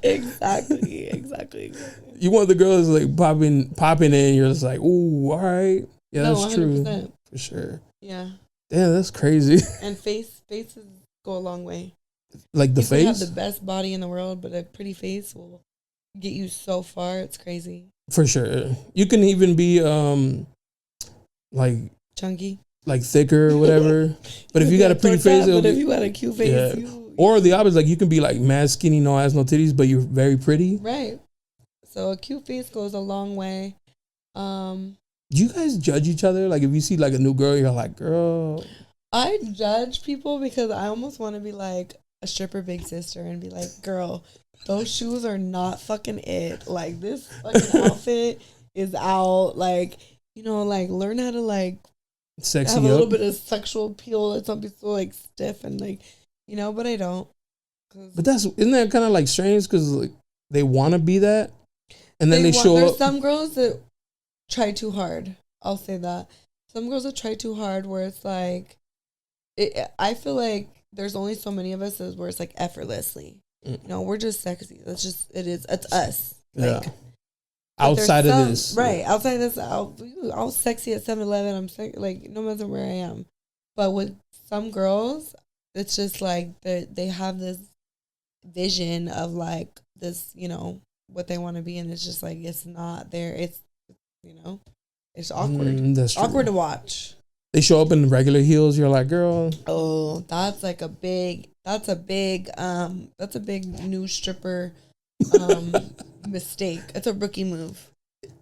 Exactly. You want the girls like popping in, you're just like, ooh, all right. Yeah, that's 100%. True. For sure. Yeah. Damn, that's crazy. And faces go a long way. Like the face? You have the best body in the world, but a pretty face will get you so far. It's crazy. For sure. You can even be like chunky, like thicker or whatever. But if you got a pretty face, if you got a cute face, yeah. Or the opposite, like you can be like mad skinny, no ass, no titties, but you're very pretty. Right. So a cute face goes a long way. Do you guys judge each other? Like if you see like a new girl, you're like, girl. I judge people because I almost want to be like a stripper big sister and be like, girl, those shoes are not fucking it. Like, this fucking outfit is out. Like, you know, like, learn how to, like, sexy have a little bit of sexual appeal. Let's not be so, like, stiff and, like, you know, but I don't. But isn't that kind of, like, strange? Because, like, they want to be that, and then they show up. There's some girls that try too hard. I'll say that. Some girls that try too hard where it's, like, I feel like there's only so many of us where it's, like, effortlessly. You know, we're just sexy. It's us. Like, yeah. Outside of this. Right. Outside of this, I was sexy at 7-Eleven. I'm sexy, like, no matter where I am. But with some girls, it's just like they have this vision of like this, you know, what they want to be. And it's just like, it's not there. It's, you know, it's awkward. That's true. Awkward to watch. They show up in regular heels. You're like, girl. Oh, that's a big new stripper mistake. It's a rookie move.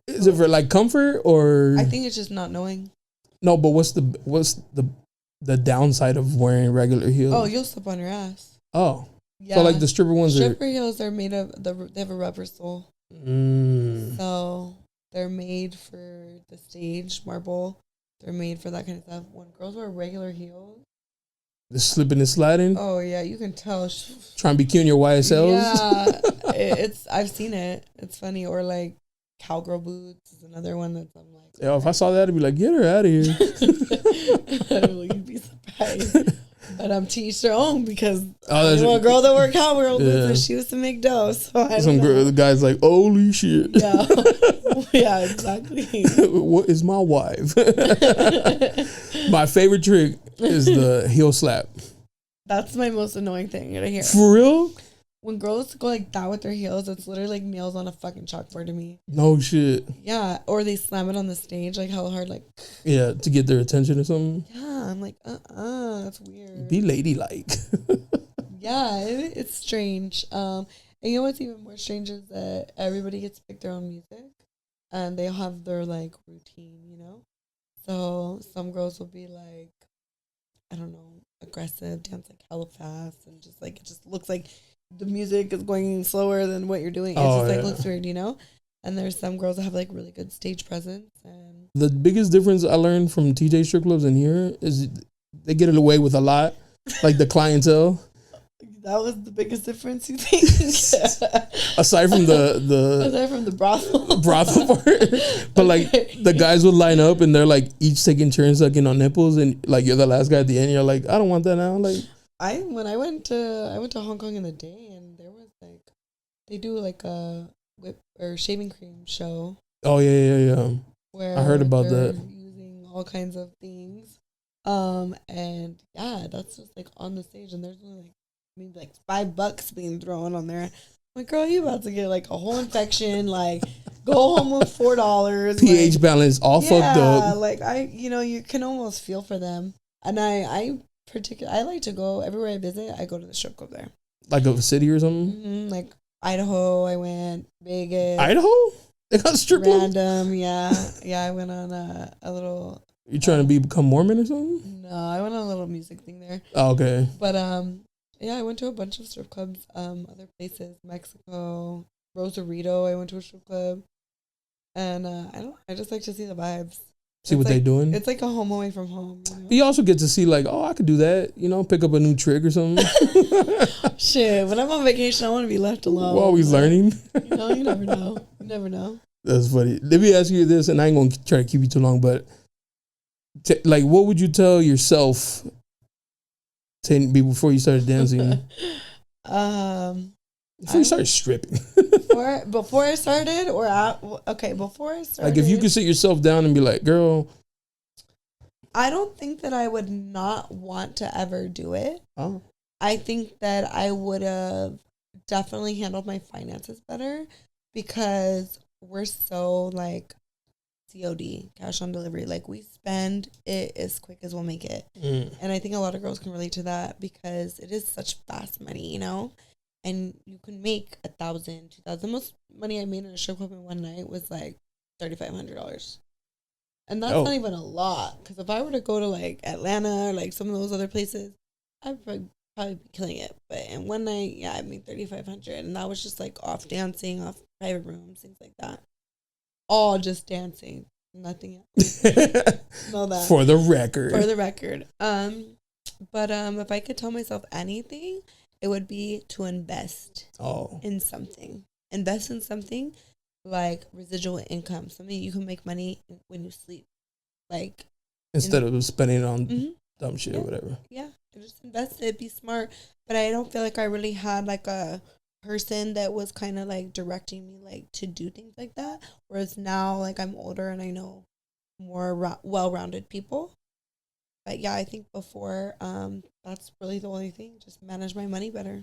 Is it for like comfort or? I think it's just not knowing. No, but what's the the downside of wearing regular heels. Oh, you'll slip on your ass. Oh. Yeah. So like the stripper ones stripper heels are made of they have a rubber sole. So they're made for the stage, marble. They're made for that kind of stuff. When girls wear regular heels, the slipping and sliding. Oh yeah, you can tell. Trying to be cute in your YSLs. Yeah, I've seen it. It's funny. Or like cowgirl boots is another one that's I'm like. Yeah, if I saw that, I'd be like, get her out of here. You'd be surprised. But I'm to each their own because I know a girl that wore cowgirl boots and she was to make dough. So I don't know. The guy's like, holy shit. Yeah, yeah, exactly. What is my wife? My favorite trick is the heel slap. That's my most annoying thing to hear. For real? When girls go like that with their heels, it's literally like nails on a fucking chalkboard to me. No shit. Yeah, or they slam it on the stage like how hard, like. Yeah, to get their attention or something. Yeah, I'm like, that's weird. Be ladylike. Yeah, it's strange. And you know what's even more strange is that everybody gets to pick their own music, and they have their like routine, you know. So some girls will be like, I don't know, aggressive, dance like hella fast, and just like it just looks like the music is going slower than what you're doing. It just like looks weird, you know? And there's some girls that have like really good stage presence. And the biggest difference I learned from TJ strip clubs in here is they get it away with a lot, like the clientele. That was the biggest difference, you think? Aside from the brothel part. But like the guys would line up and they're like each taking turns sucking on nipples, and like you're the last guy at the end. You're like, I don't want that now. Like when I went to Hong Kong in the day, and there was like they do like a whip or shaving cream show. Oh yeah. Where I heard about that. Using all kinds of things, and yeah, that's just like on the stage, and there's only like maybe like $5 being thrown on there. I'm like, girl, you about to get like a whole infection? Like, go home with $4. pH like, balance all fucked up. Like you can almost feel for them, and I like to go everywhere I visit. I go to the strip club there, like a city or something. Mm-hmm, like Idaho, I went Vegas. Idaho, they got strip club. Random, yeah. I went on a little. You trying to become Mormon or something? No, I went on a little music thing there. Oh, okay. But yeah, I went to a bunch of strip clubs. Other places, Mexico, Rosarito. I went to a strip club, and I just like to see the vibes. See what they doing. It's like a home away from home. You know? You also get to see like, oh, I could do that. You know, pick up a new trick or something. Shit, when I'm on vacation, I want to be left alone. We're always learning. You know, you never know. You never know. That's funny. Let me ask you this, and I ain't gonna try to keep you too long, but like, what would you tell yourself before you started dancing? Before you started stripping. Before I started, or before I started. Like, if you could sit yourself down and be like, girl, I don't think that I would not want to ever do it. Oh. I think that I would have definitely handled my finances better, because we're so like COD, cash on delivery. Like, we spend it as quick as we'll make it. And I think a lot of girls can relate to that, because it is such fast money, you know? And you can make $1,000, $2,000. The most money I made in a strip club in one night was like $3,500. And that's not even a lot. Because if I were to go to like Atlanta or like some of those other places, I'd probably be killing it. But in one night, yeah, I made $3,500. And that was just like off dancing, off private rooms, things like that. All just dancing, nothing else. Know that. For the record. But if I could tell myself anything, it would be to invest in something. Invest in something like residual income, something you can make money when you sleep. Like, instead of spending it on dumb shit or whatever. Yeah, just invest it, be smart. But I don't feel like I really had like a person that was kind of like directing me like to do things like that. Whereas now, like, I'm older and I know more well-rounded people. But yeah, I think before, that's really the only thing. Just manage my money better.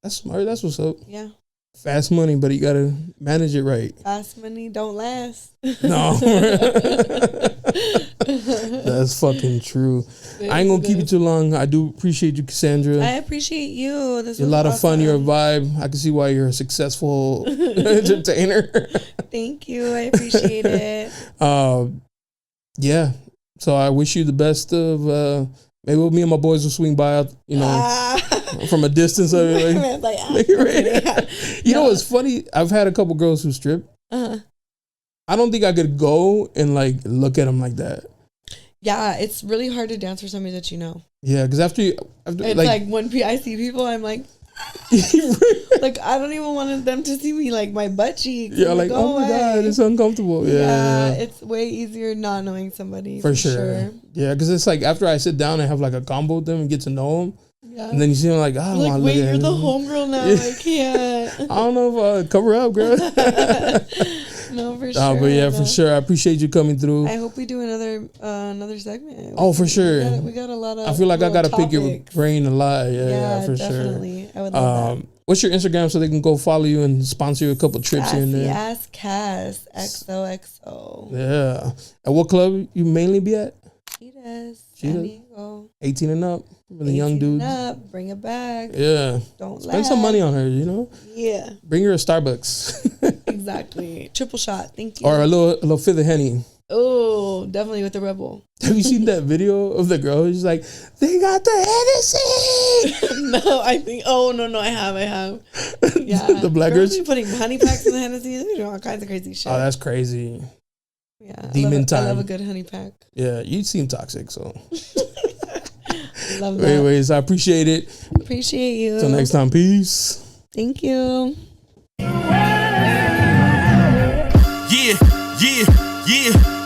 That's smart. That's what's up. Yeah. Fast money, but you gotta manage it right. Fast money don't last. No. That's fucking true. I ain't gonna keep you too long. I do appreciate you, Cassandra. I appreciate you. This you're was a lot awesome. of fun. You're a vibe. I can see why you're a successful entertainer. Thank you. I appreciate it. Yeah. So I wish you the best of. Maybe me and my boys will swing by, from a distance. You know what's funny? I've had a couple girls who strip. I don't think I could go and like look at them like that. Yeah, it's really hard to dance for somebody that you know. Yeah, because after it's like when I see people, I'm like, like I don't even want them to see me like my butt cheeks. Yeah, like oh my god, it's uncomfortable. Yeah, it's way easier not knowing somebody for sure. Yeah, because it's like after I sit down and have like a combo with them and get to know them. Yeah. And then you see them like, I don't want to wait, look at you're the homegirl now. I can't. I don't know if cover up, girl. No, for sure. But yeah, for sure. I appreciate you coming through. I hope we do another segment. Oh, for sure. We got a lot of. I feel like I gotta topics. pick your brain a lot. Yeah, for definitely. sure. I would love that. What's your Instagram so they can go follow you and sponsor you a couple trips here and there? Yes, Cass XOXO. Yeah. At what club you mainly be at? Cheetahs. 18 and up. For the young dudes. Up, bring it back. Yeah. Don't spend some money on her, Yeah. Bring her a Starbucks. Exactly. Triple shot. Thank you. Or a little fifth of Henny. Oh, definitely with the Rebel. Have you seen that video of the girl? She's like, they got the Hennessy. No, I think. Oh no, I have. Yeah, the black girls putting honey packs in the Hennessy. They're doing all kinds of crazy shit. Oh, that's crazy. Yeah, Demon time. I love a good honey pack. Yeah, you seem toxic, so. Love that. Anyways, I appreciate it. Appreciate you. Till next time, peace. Thank you.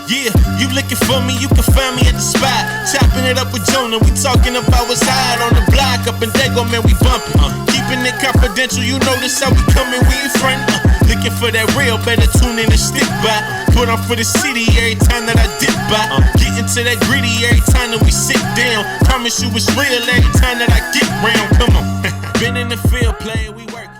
Yeah, you looking for me, you can find me at the spot. Chopping it up with Jonah, we talking about what's hot on the block. Up in Dago, man, we bumping. Keeping it confidential, you notice how we coming, we in front. Looking for that real, better tune in and stick by. Put on for the city every time that I dip by. Getting to that gritty every time that we sit down. Promise you it's real every time that I get round. Come on. Been in the field playing, we working.